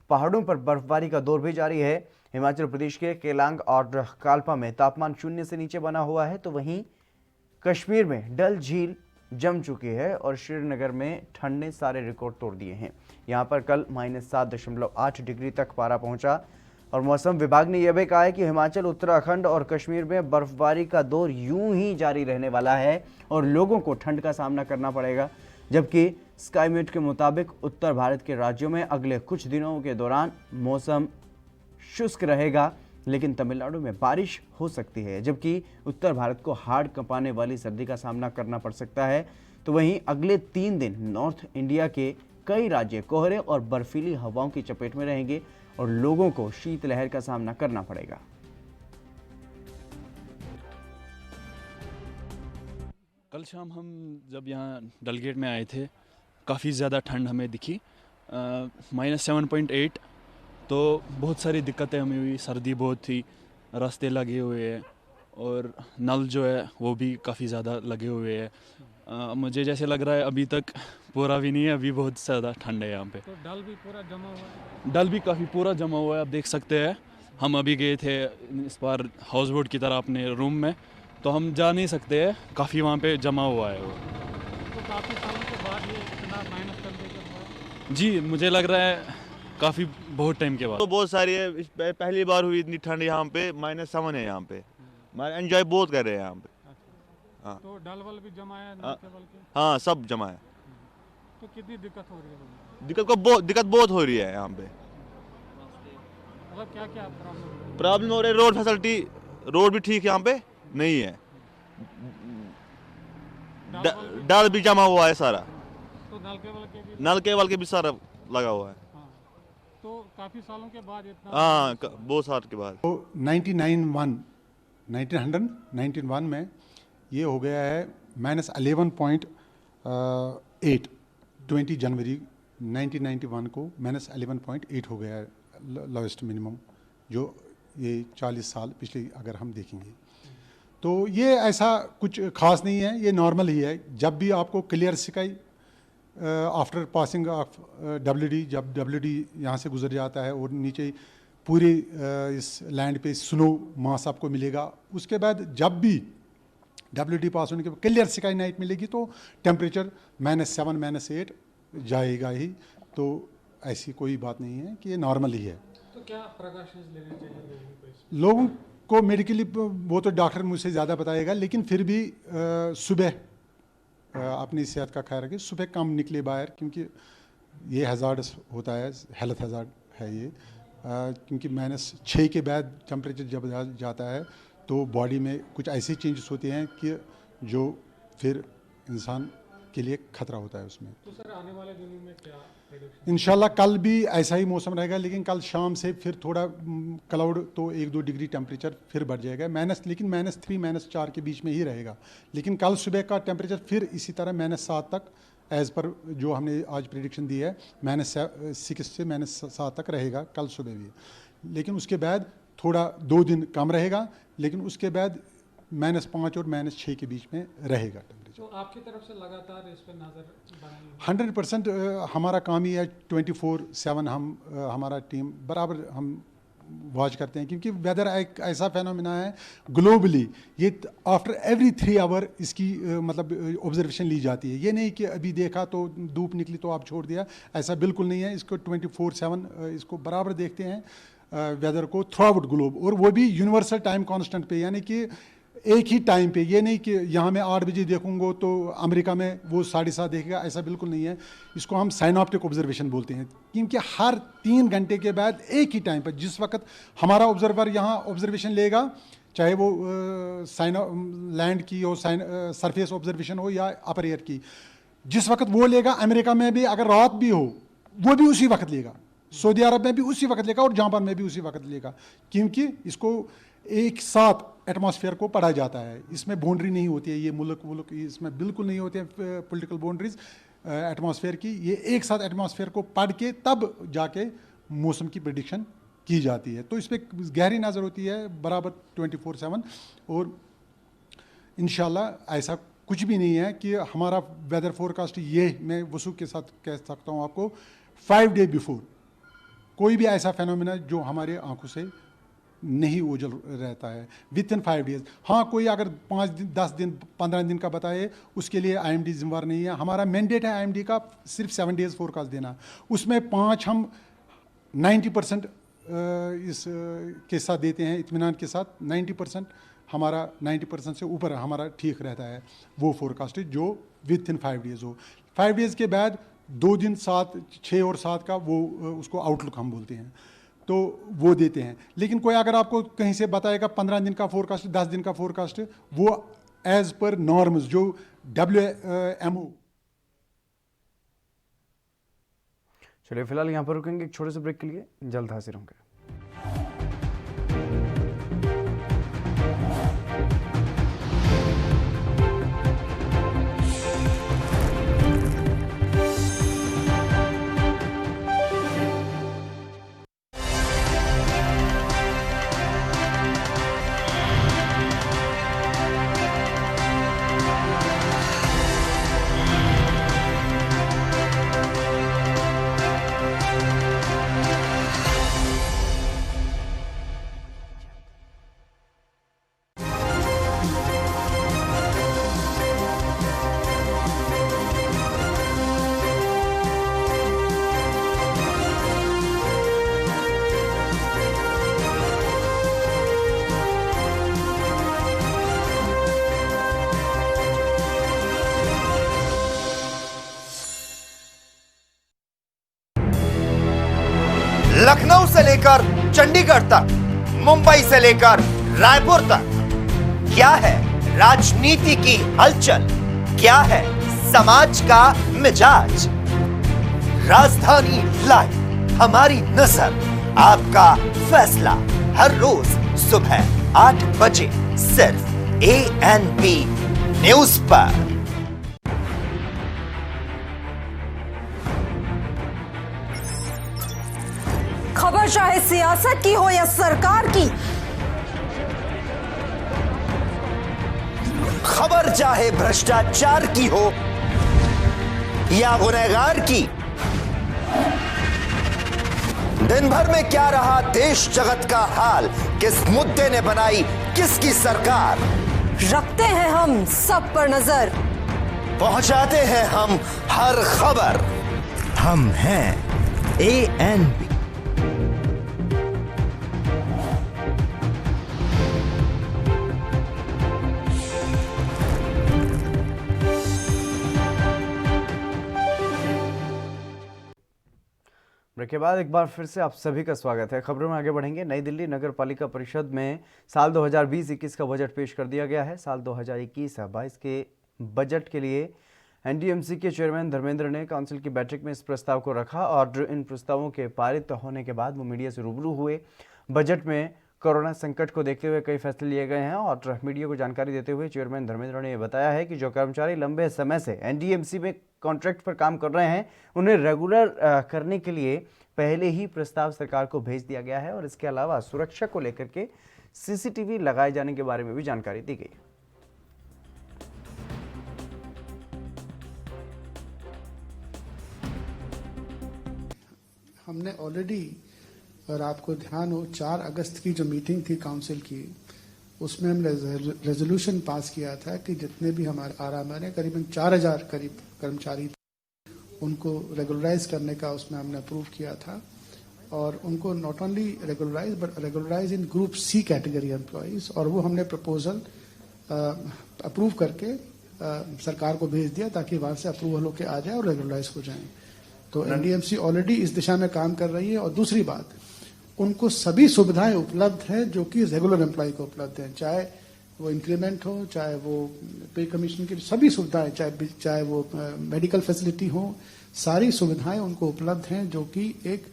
पहाड़ों पर बर्फबारी का दौर भी जारी है। हिमाचल प्रदेश के केलांग और काल्पा में तापमान 0 से नीचे बना हुआ है, तो वहीं कश्मीर में डल झील जम चुकी है और श्रीनगर में ठंड ने सारे रिकॉर्ड तोड़ दिए हैं। यहाँ पर कल -7.8 डिग्री तक पारा पहुंचा और मौसम विभाग ने यह भी कहा है कि हिमाचल, उत्तराखंड और कश्मीर में बर्फबारी का दौर यूं ही जारी रहने वाला है और लोगों को ठंड का सामना करना पड़ेगा। जबकि स्काईमेट के मुताबिक उत्तर भारत के राज्यों में अगले कुछ दिनों के दौरान मौसम शुष्क रहेगा, लेकिन तमिलनाडु में बारिश हो सकती है, जबकि उत्तर भारत को हाड़ कंपाने वाली सर्दी का सामना करना पड़ सकता है। तो वहीं अगले 3 दिन नॉर्थ इंडिया के कई राज्य कोहरे और बर्फीली हवाओं की चपेट में रहेंगे और लोगों को शीतलहर का सामना करना पड़ेगा। कल शाम हम जब यहाँ डलगेट में आए थे, काफ़ी ज़्यादा ठंड हमें दिखी, -7.8, तो बहुत सारी दिक्कतें हमें हुई। सर्दी बहुत थी, रास्ते लगे हुए हैं और नल जो है वो भी काफ़ी ज़्यादा लगे हुए हैं। मुझे जैसे लग रहा है अभी तक पूरा भी नहीं है, अभी बहुत ज़्यादा ठंड है यहाँ पे। तो डल भी पूरा जमा हुआ है? डल भी काफ़ी पूरा जमा हुआ है, आप देख सकते हैं। हम अभी गए थे इस बार हाउस बोट की तरह अपने रूम में, तो हम जा नहीं सकते हैं, काफ़ी वहाँ पे जमा हुआ है वो। तो काफ़ी सालों के बाद ये इतना माइनस टेम्परेचर? जी, मुझे लग रहा है काफ़ी बहुत टाइम के बाद। तो बहुत सारी है, पहली बार हुई इतनी ठंड यहाँ पे, -7 है यहाँ पे। एंजॉय बहुत कर रहे हैं यहाँ पे। हाँ। तो डल वल भी जमा है? हाँ, सब जमा है। तो कितनी दिक्कत हो रही है? दिक्कत बहुत हो रही है यहाँ पे। मतलब क्या क्या प्रॉब्लम हो रही है? रोड फैसिलिटी, रोड भी ठीक यहाँ पे नहीं है, डल भी जमा हुआ है सारा। तो नल केबल के भी सारा लगा हुआ है। हाँ, तो काफ़ी सालों के बाद इतना। हाँ, बहुत साल के बाद। तो 1991 में ये हो गया है -11.8। 20 जनवरी 1991 को -11.8 हो गया है लोएस्ट मिनिमम, जो ये 40 साल पिछले अगर हम देखेंगे तो ये ऐसा कुछ ख़ास नहीं है, ये नॉर्मल ही है। जब भी आपको clear sky after passing of WD, जब WD यहाँ से गुजर जाता है और नीचे पूरे इस लैंड पे स्नो मास आपको मिलेगा, उसके बाद जब भी WD पास होने के बाद क्लियर स्काई नाइट मिलेगी तो टेम्परेचर -7 -8 जाएगा ही। तो ऐसी कोई बात नहीं है कि ये नॉर्मल ही है। तो क्या प्रिकॉशंस लेने चाहिए लोगों को? मेडिकली वो तो डॉक्टर मुझसे ज़्यादा बताएगा, लेकिन फिर भी सुबह अपनी सेहत का ख्याल रखें, सुबह कम निकले बाहर, क्योंकि ये हज़ार्डस होता है, हेल्थ हज़ार्ड है ये। क्योंकि -6 के बाद टेम्परेचर जब जाता है तो बॉडी में कुछ ऐसे चेंजेस होते हैं कि जो फिर इंसान के लिए खतरा होता है उसमें। तो सर आने वाले दिनों में क्या इंशाल्लाह कल भी ऐसा ही मौसम रहेगा, लेकिन कल शाम से फिर थोड़ा क्लाउड तो 1-2 डिग्री टेम्परेचर फिर बढ़ जाएगा, लेकिन -3 -4 के बीच में ही रहेगा। लेकिन कल सुबह का टेम्परेचर फिर इसी तरह -7 तक, एज़ पर जो हमने आज प्रेडिक्शन दी है, -6 से -7 तक रहेगा कल सुबह भी। लेकिन उसके बाद थोड़ा 2 दिन कम रहेगा, लेकिन उसके बाद -5 और -6 के बीच में रहेगा टेम्परेचर। तो आपकी तरफ से लगातार इस पर नज़र बनाई 100% हमारा काम ही है। 24/7 हम हमारा टीम बराबर हम वॉच करते हैं, क्योंकि वेदर एक ऐसा फेनोमेना है ग्लोबली, ये आफ्टर एवरी 3 आवर इसकी मतलब ऑब्जर्वेशन ली जाती है। ये नहीं कि अभी देखा तो धूप निकली तो आप छोड़ दिया, ऐसा बिल्कुल नहीं है। इसको 24/7 इसको बराबर देखते हैं वेदर को थ्रू आउट ग्लोब, और वो भी यूनिवर्सल टाइम कांस्टेंट पे, यानी कि एक ही टाइम पे। ये नहीं कि यहाँ मैं 8 बजे देखूंगा तो अमेरिका में वो 7:30 देखेगा, ऐसा बिल्कुल नहीं है। इसको हम साइनॉप्टिक ऑब्जर्वेशन बोलते हैं, क्योंकि हर 3 घंटे के बाद एक ही टाइम पर, जिस वक्त हमारा ऑब्जर्वर यहाँ ऑब्जर्वेशन लेगा, चाहे वो लैंड की हो, सरफेस ऑब्जर्वेशन हो या अपर एयर की, जिस वक्त वो लेगा, अमेरिका में भी अगर रात भी हो वो भी उसी वक्त लेगा, सऊदी अरब में भी उसी वक्त लेगा और जापान में भी उसी वक्त लेगा, क्योंकि इसको एक साथ एटमॉस्फेयर को पढ़ा जाता है। इसमें बाउंड्री नहीं होती है, ये मुल्क इसमें बिल्कुल नहीं होती है पॉलिटिकल बाउंड्रीज एटमॉस्फेयर की। ये एक साथ एटमॉस्फेयर को पढ़ के तब जाके मौसम की प्रेडिक्शन की जाती है। तो इस पर गहरी नज़र होती है बराबर 24/7। और इंशाल्लाह ऐसा कुछ भी नहीं है कि हमारा वेदर फोरकास्ट, ये मैं वसूख के साथ कह सकता हूँ आपको, 5 डे बिफोर कोई भी ऐसा फेनोमेना जो हमारे आंखों से नहीं ओझल रहता है विद इन 5 डेज। हाँ, कोई अगर 5 दिन 10 दिन 15 दिन का बताए, उसके लिए IMD जिम्मेवार नहीं है। हमारा मैंडेट है IMD का सिर्फ 7 डेज फोरकास्ट देना, उसमें 5 हम 90% इस के साथ देते हैं, इत्मीनान के साथ। 90% हमारा 90% से ऊपर हमारा ठीक रहता है वो फोरकास्ट जो विद इन 5 डेज हो। 5 डेज के बाद 2 दिन 7, 6 और 7 का वो उसको आउटलुक हम बोलते हैं, तो वो देते हैं। लेकिन कोई अगर आपको कहीं से बताएगा 15 दिन का फोरकास्ट, 10 दिन का फोरकास्ट, वो एज पर नॉर्म्स जो WMO। चलिए फिलहाल यहाँ पर रुकेंगे एक छोटे से ब्रेक के लिए, जल्द हाजिर होंगे। लखनऊ से लेकर चंडीगढ़ तक, मुंबई से लेकर रायपुर तक, क्या है राजनीति की हलचल, क्या है समाज का मिजाज। राजधानी लाइव, हमारी नजर, आपका फैसला, हर रोज सुबह 8 बजे सिर्फ ANP न्यूज पर। खबर चाहे सियासत की हो या सरकार की, खबर चाहे भ्रष्टाचार की हो या गुनहगार की, दिन भर में क्या रहा देश जगत का हाल, किस मुद्दे ने बनाई किसकी सरकार, रखते हैं हम सब पर नजर, पहुंचाते हैं हम हर खबर। हम हैं ANP। ब्रेक के बाद एक बार फिर से आप सभी का स्वागत है। खबरों में आगे बढ़ेंगे। नई दिल्ली नगर पालिका परिषद में साल 2020-21 का बजट पेश कर दिया गया है। साल 2021-22 के बजट के लिए NDMC के चेयरमैन धर्मेंद्र ने काउंसिल की बैठक में इस प्रस्ताव को रखा और इन प्रस्तावों के पारित होने के बाद वो मीडिया से रूबरू हुए। बजट में कोरोना संकट को देखते हुए कई फैसले लिए गए हैं और मीडिया को जानकारी देते हुए चेयरमैन धर्मेंद्र ने बताया है कि जो कर्मचारी लंबे समय से NDMC में कॉन्ट्रैक्ट पर काम कर रहे हैं उन्हें रेगुलर करने के लिए पहले ही प्रस्ताव सरकार को भेज दिया गया है और इसके अलावा सुरक्षा को लेकर के CCTV लगाए जाने के बारे में भी जानकारी दी गई। हमने ऑलरेडी, और आपको ध्यान हो, 4 अगस्त की जो मीटिंग थी काउंसिल की, उसमें हमने रेजोल्यूशन पास किया था कि जितने भी हमारे आराम है करीबन 4000 करीब कर्मचारी उनको रेगुलराइज करने का उसमें हमने अप्रूव किया था और उनको not only regularize but regularize in group C category employees, और वो हमने प्रपोजल अप्रूव करके सरकार को भेज दिया ताकि वहां से अप्रूवल होके आ जाए और रेगुलराइज हो जाए। तो NDMC ऑलरेडी इस दिशा में काम कर रही है। और दूसरी बात, उनको सभी सुविधाएं उपलब्ध हैं जो कि रेगुलर एम्प्लॉय को उपलब्ध हैं, चाहे वो इंक्रीमेंट हो, चाहे वो पे कमीशन की सभी सुविधाएं, चाहे वो मेडिकल फैसिलिटी हो, सारी सुविधाएं उनको उपलब्ध हैं जो कि एक।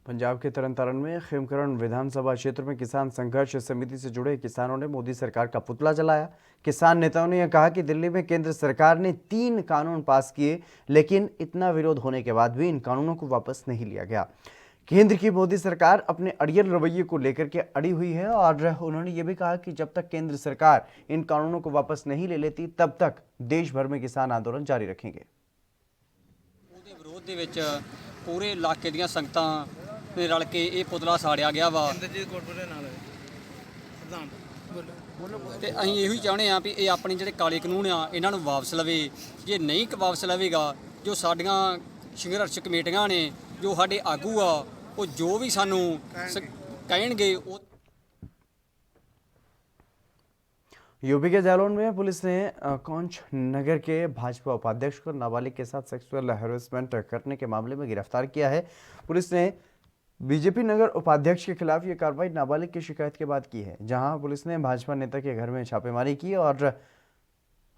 पंजाब के तरन तारण में खेमकरण विधानसभा क्षेत्र में किसान संघर्ष समिति से जुड़े किसानों ने मोदी सरकार का पुतला जलाया। किसान नेताओं ने यह कहा कि दिल्ली में केंद्र सरकार ने 3 कानून पास किए, लेकिन इतना विरोध होने के बाद भी इन कानूनों को वापस नहीं लिया गया। केंद्र की मोदी सरकार अपने अड़ियल रवैये को लेकर के अड़ी हुई है और उन्होंने ये भी कहा कि जब तक केंद्र सरकार इन कानूनों को वापस नहीं ले लेती तब तक देश भर में किसान आंदोलन जारी रखेंगे। विरोध ਦੇ ਵਿੱਚ पूरे इलाके ਦੀਆਂ ਸੰਗਤਾਂ ਨੇ ਰਲ ਕੇ ਇਹ ਪੁਤਲਾ ਸਾੜਿਆ ਗਿਆ ਵਾ ਤੇ ਅਸੀਂ ਇਹੋ ਹੀ ਚਾਹੁੰਦੇ ਆ ਵੀ ਇਹ ਆਪਣੇ ਜਿਹੜੇ ਕਾਲੇ ਕਾਨੂੰਨ ਆ ਇਹਨਾਂ ਨੂੰ ਵਾਪਸ ਲਵੇ। ਜੇ ਨਹੀਂ ਵਾਪਸ ਲਵੇਗਾ, ਜੋ ਸਾਡੀਆਂ ਸੰਘਰਸ਼ ਕਮੇਟੀਆਂ ਨੇ, ਜੋ ਸਾਡੇ ਆਗੂ ਆ, ਉਹ ਜੋ ਵੀ ਸਾਨੂੰ ਕਹਿਣਗੇ ਉਹ। यूपी के जालौन में पुलिस ने कौंच नगर के भाजपा उपाध्यक्ष को नाबालिग के साथ सेक्सुअल हैरेसमेंट करने के मामले में गिरफ्तार किया है। पुलिस ने बीजेपी नगर उपाध्यक्ष के खिलाफ ये कार्रवाई नाबालिग की शिकायत के बाद की है, जहां पुलिस ने भाजपा नेता के घर में छापेमारी की और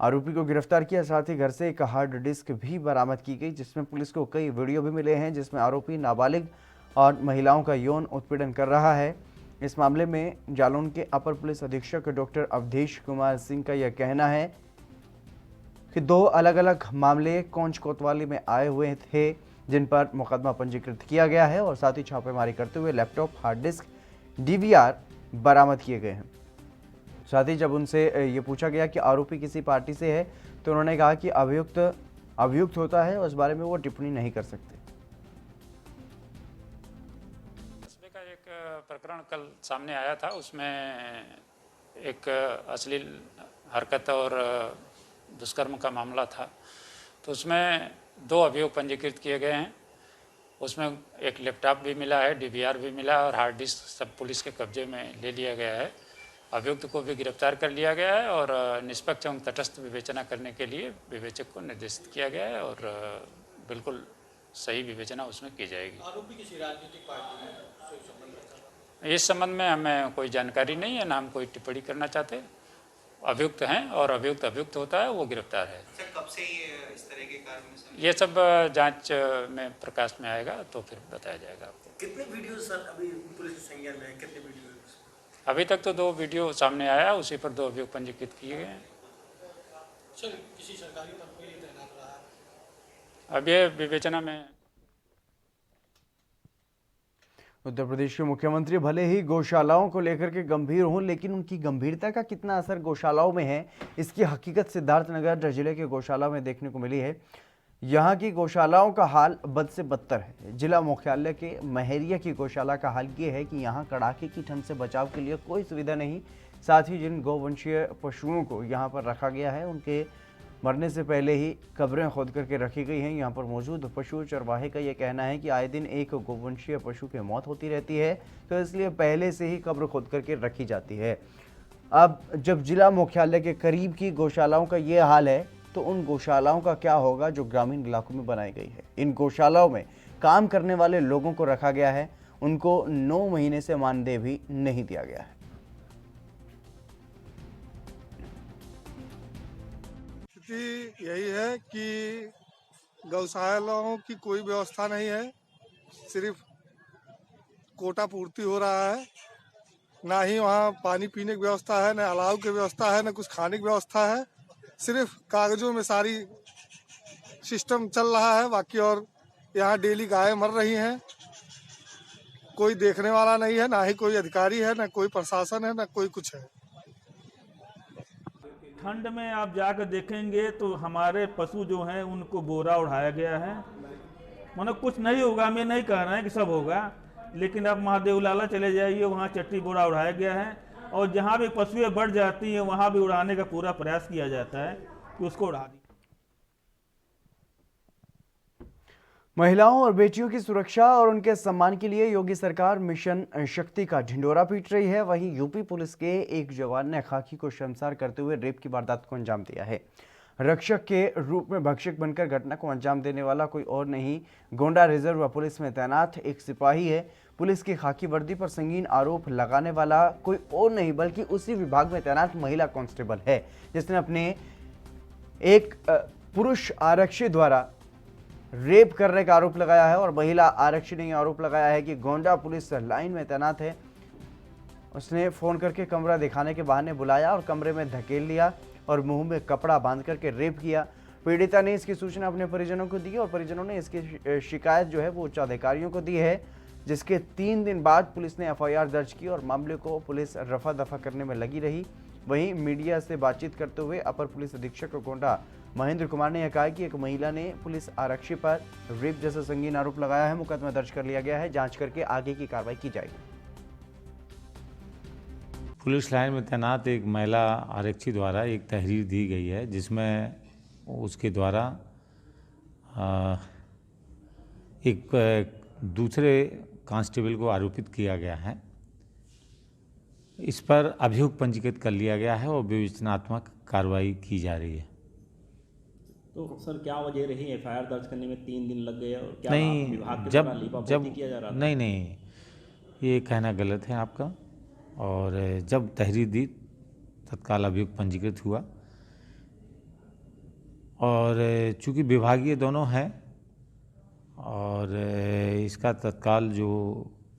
आरोपी को गिरफ्तार किया। साथ ही घर से एक हार्ड डिस्क भी बरामद की गई, जिसमें पुलिस को कई वीडियो भी मिले हैं जिसमें आरोपी नाबालिग और महिलाओं का यौन उत्पीड़न कर रहा है। इस मामले में जालौन के अपर पुलिस अधीक्षक डॉक्टर अवधेश कुमार सिंह का यह कहना है कि 2 अलग अलग मामले कौंच कोतवाली में आए हुए थे जिन पर मुकदमा पंजीकृत किया गया है और साथ ही छापेमारी करते हुए लैपटॉप, हार्ड डिस्क, DVR बरामद किए गए हैं। साथ ही जब उनसे ये पूछा गया कि आरोपी किसी पार्टी से है तो उन्होंने कहा कि अभियुक्त होता है और इस बारे में वो टिप्पणी नहीं कर सकते। प्रकरण कल सामने आया था, उसमें एक अश्लील हरकत और दुष्कर्म का मामला था। तो उसमें 2 अभियोग पंजीकृत किए गए हैं। उसमें एक लैपटॉप भी मिला है, DVR भी मिला है और हार्ड डिस्क सब पुलिस के कब्जे में ले लिया गया है। अभियुक्त को भी गिरफ्तार कर लिया गया है और निष्पक्ष एवं तटस्थ विवेचना करने के लिए विवेचक को निर्देशित किया गया है और बिल्कुल सही विवेचना उसमें की जाएगी। आरोपी किसी राजनीतिक पार्टी में इस संबंध में हमें कोई जानकारी नहीं है, ना हम कोई टिप्पणी करना चाहते। अभियुक्त हैं और अभियुक्त होता है वो गिरफ्तार है। सर कब से ये इस तरह के कार्य में सर? ये सब जांच में प्रकाश में आएगा तो फिर बताया जाएगा आपको। कितने वीडियो सर अभी पुलिस के संज्ञान में है? कितने वीडियो? अभी तक तो 2 वीडियो सामने आया, उसी पर 2 अभियोग पंजीकृत किए गए हैं। सर किसी सरकारी पद पर तैनात रहा है? अब ये विवेचना में। उत्तर प्रदेश के मुख्यमंत्री भले ही गौशालाओं को लेकर के गंभीर हों, लेकिन उनकी गंभीरता का कितना असर गौशालाओं में है, इसकी हकीकत सिद्धार्थनगर जिले के गौशाला में देखने को मिली है। यहाँ की गौशालाओं का हाल बद से बदतर है। जिला मुख्यालय के महरिया की गौशाला का हाल ये है कि यहाँ कड़ाके की ठंड से बचाव के लिए कोई सुविधा नहीं। साथ ही जिन गौवंशीय पशुओं को यहाँ पर रखा गया है, उनके मरने से पहले ही कब्रें खोद करके रखी गई हैं। यहाँ पर मौजूद पशु चरवाहे का ये कहना है कि आए दिन एक गौवंशीय पशु की मौत होती रहती है, तो इसलिए पहले से ही कब्र खोद करके रखी जाती है। अब जब जिला मुख्यालय के करीब की गौशालाओं का ये हाल है, तो उन गौशालाओं का क्या होगा जो ग्रामीण इलाकों में बनाई गई है। इन गौशालाओं में काम करने वाले लोगों को रखा गया है, उनको 9 महीने से मानदेय भी नहीं दिया गया है। स्थिति यही है कि गौशालाओं की कोई व्यवस्था नहीं है, सिर्फ कोटा पूर्ति हो रहा है। ना ही वहाँ पानी पीने की व्यवस्था है, न अलाव की व्यवस्था है, न कुछ खाने की व्यवस्था है। सिर्फ कागजों में सारी सिस्टम चल रहा है बाकी। और यहाँ डेली गायें मर रही हैं, कोई देखने वाला नहीं है, ना ही कोई अधिकारी है, ना कोई प्रशासन है, ना कोई कुछ है। ठंड में आप जाकर देखेंगे तो हमारे पशु जो हैं उनको बोरा उड़ाया गया है। मतलब कुछ नहीं होगा, मैं नहीं कह रहा है कि सब होगा, लेकिन आप महादेव लाला चले जाइए, वहाँ चट्टी बोरा उड़ाया गया है। और जहाँ भी पशुएं बढ़ जाती हैं वहाँ भी उड़ाने का पूरा प्रयास किया जाता है कि उसको उड़ा दी। महिलाओं और बेटियों की सुरक्षा और उनके सम्मान के लिए योगी सरकार मिशन शक्ति का ढिंढोरा पीट रही है। वहीं यूपी पुलिस के एक जवान ने खाकी को शर्मसार करते हुए रेप की वारदात को अंजाम दिया है। रक्षक के रूप में भक्षक बनकर घटना को अंजाम देने वाला कोई और नहीं, गोंडा रिजर्व पुलिस में तैनात एक सिपाही है। पुलिस की खाकी वर्दी पर संगीन आरोप लगाने वाला कोई और नहीं बल्कि उसी विभाग में तैनात महिला कांस्टेबल है, जिसने अपने एक पुरुष आरक्षी द्वारा रेप करने का आरोप लगाया है। और महिला आरक्षी ने आरोप लगाया है कि गोंडा पुलिस लाइन में तैनात है, उसने फोन करके कमरा दिखाने के बहाने बुलाया और कमरे में धकेल लिया और मुंह में कपड़ा बांध करके रेप किया। पीड़िता ने इसकी सूचना अपने परिजनों को दी और परिजनों ने इसकी शिकायत जो है वो उच्च अधिकारियों को दी है, जिसके 3 दिन बाद पुलिस ने एफआईआर दर्ज की और मामले को पुलिस रफा दफा करने में लगी रही। वहीं मीडिया से बातचीत करते हुए अपर पुलिस अधीक्षक गोंडा महेंद्र कुमार ने यह कहा कि एक महिला ने पुलिस आरक्षी पर रेप जैसा संगीन आरोप लगाया है। मुकदमा दर्ज कर लिया गया है, जांच करके आगे की कार्रवाई की जाएगी। पुलिस लाइन में तैनात एक महिला आरक्षी द्वारा एक तहरीर दी गई है, जिसमें उसके द्वारा एक दूसरे कांस्टेबल को आरोपित किया गया है। इस पर अभियोग पंजीकृत कर लिया गया है और विवेचनात्मक कार्रवाई की जा रही है। तो सर क्या वजह रही एफआईआर दर्ज करने में 3 दिन लग गए? और क्या नहीं, विभाग के जब द्वारा लीपापोती किया जा रहा था? नहीं, ये कहना गलत है आपका। और जब तहरीर दी तत्काल अभियोग पंजीकृत हुआ और चूंकि विभागीय दोनों हैं और इसका तत्काल जो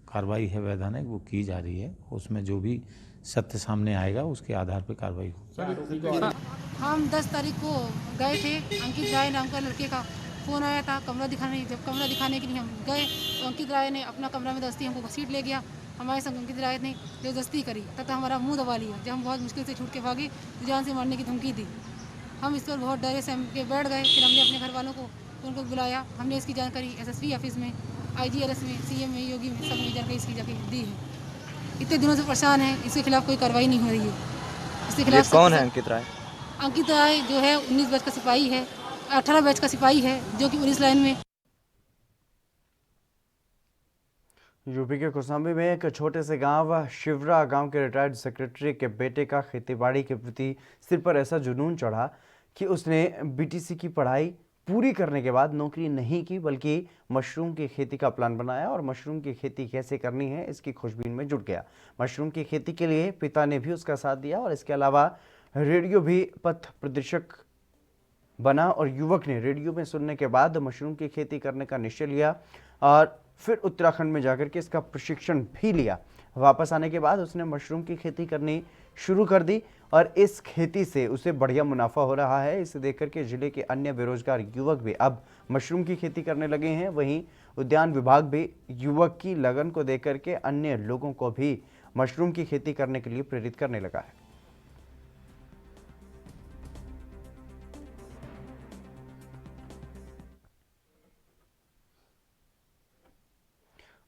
कार्रवाई है वैधानिक वो की जा रही है। उसमें जो भी सत्य सामने आएगा उसके आधार पर कार्रवाई हो। हम 10 तारीख को गए थे, अंकित राय नाम का लड़के का फ़ोन आया था कमरा दिखाने। जब कमरा दिखाने के लिए हम गए तो अंकित राय ने अपना कमरा में दस्ती हमको घसीट ले गया। हमारे संग अंकित राय ने जबरदस्ती करी तथा हमारा मुंह दबा लिया। जब हम बहुत मुश्किल से छूट के भागे तो जान से मारने की धमकी दी। हम इस पर बहुत डरे से के बैठ गए। फिर हमने अपने घर वालों को उनको बुलाया। हमने इसकी जानकारी एसएसपी ऑफिस में, IGRS में, CM में, योगी में सब में जानकारी इसकी जाके दी है। इतने दिनों से परेशान है, इसके खिलाफ कोई कार्रवाई नहीं हो रही है। इसके खिलाफ कौन है अंकित राय? अंकित राय जो है 19 बैच का सिपाही है, 18 बैच का सिपाही है, जो कि पुलिस लाइन में। यूपी के कौशाम्बी में एक छोटे से गांव शिवरा गांव के रिटायर्ड सेक्रेटरी के बेटे का खेतीबाड़ी के प्रति सिर पर ऐसा जुनून चढ़ा कि उसने BTC की पढ़ाई पूरी करने के बाद नौकरी नहीं की, बल्कि मशरूम की खेती का प्लान बनाया और मशरूम की खेती कैसे करनी है इसकी खोजबीन में जुट गया। मशरूम की खेती के लिए पिता ने भी उसका साथ दिया और इसके अलावा रेडियो भी पथ प्रदर्शक बना और युवक ने रेडियो में सुनने के बाद मशरूम की खेती करने का निश्चय लिया और फिर उत्तराखंड में जाकर के इसका प्रशिक्षण भी लिया। वापस आने के बाद उसने मशरूम की खेती करनी शुरू कर दी और इस खेती से उसे बढ़िया मुनाफा हो रहा है। इसे देखकर के जिले के अन्य बेरोजगार युवक भी अब मशरूम की खेती करने लगे हैं। वहीं उद्यान विभाग भी युवक की लगन को देखकर के अन्य लोगों को भी मशरूम की खेती करने के लिए प्रेरित करने लगा है।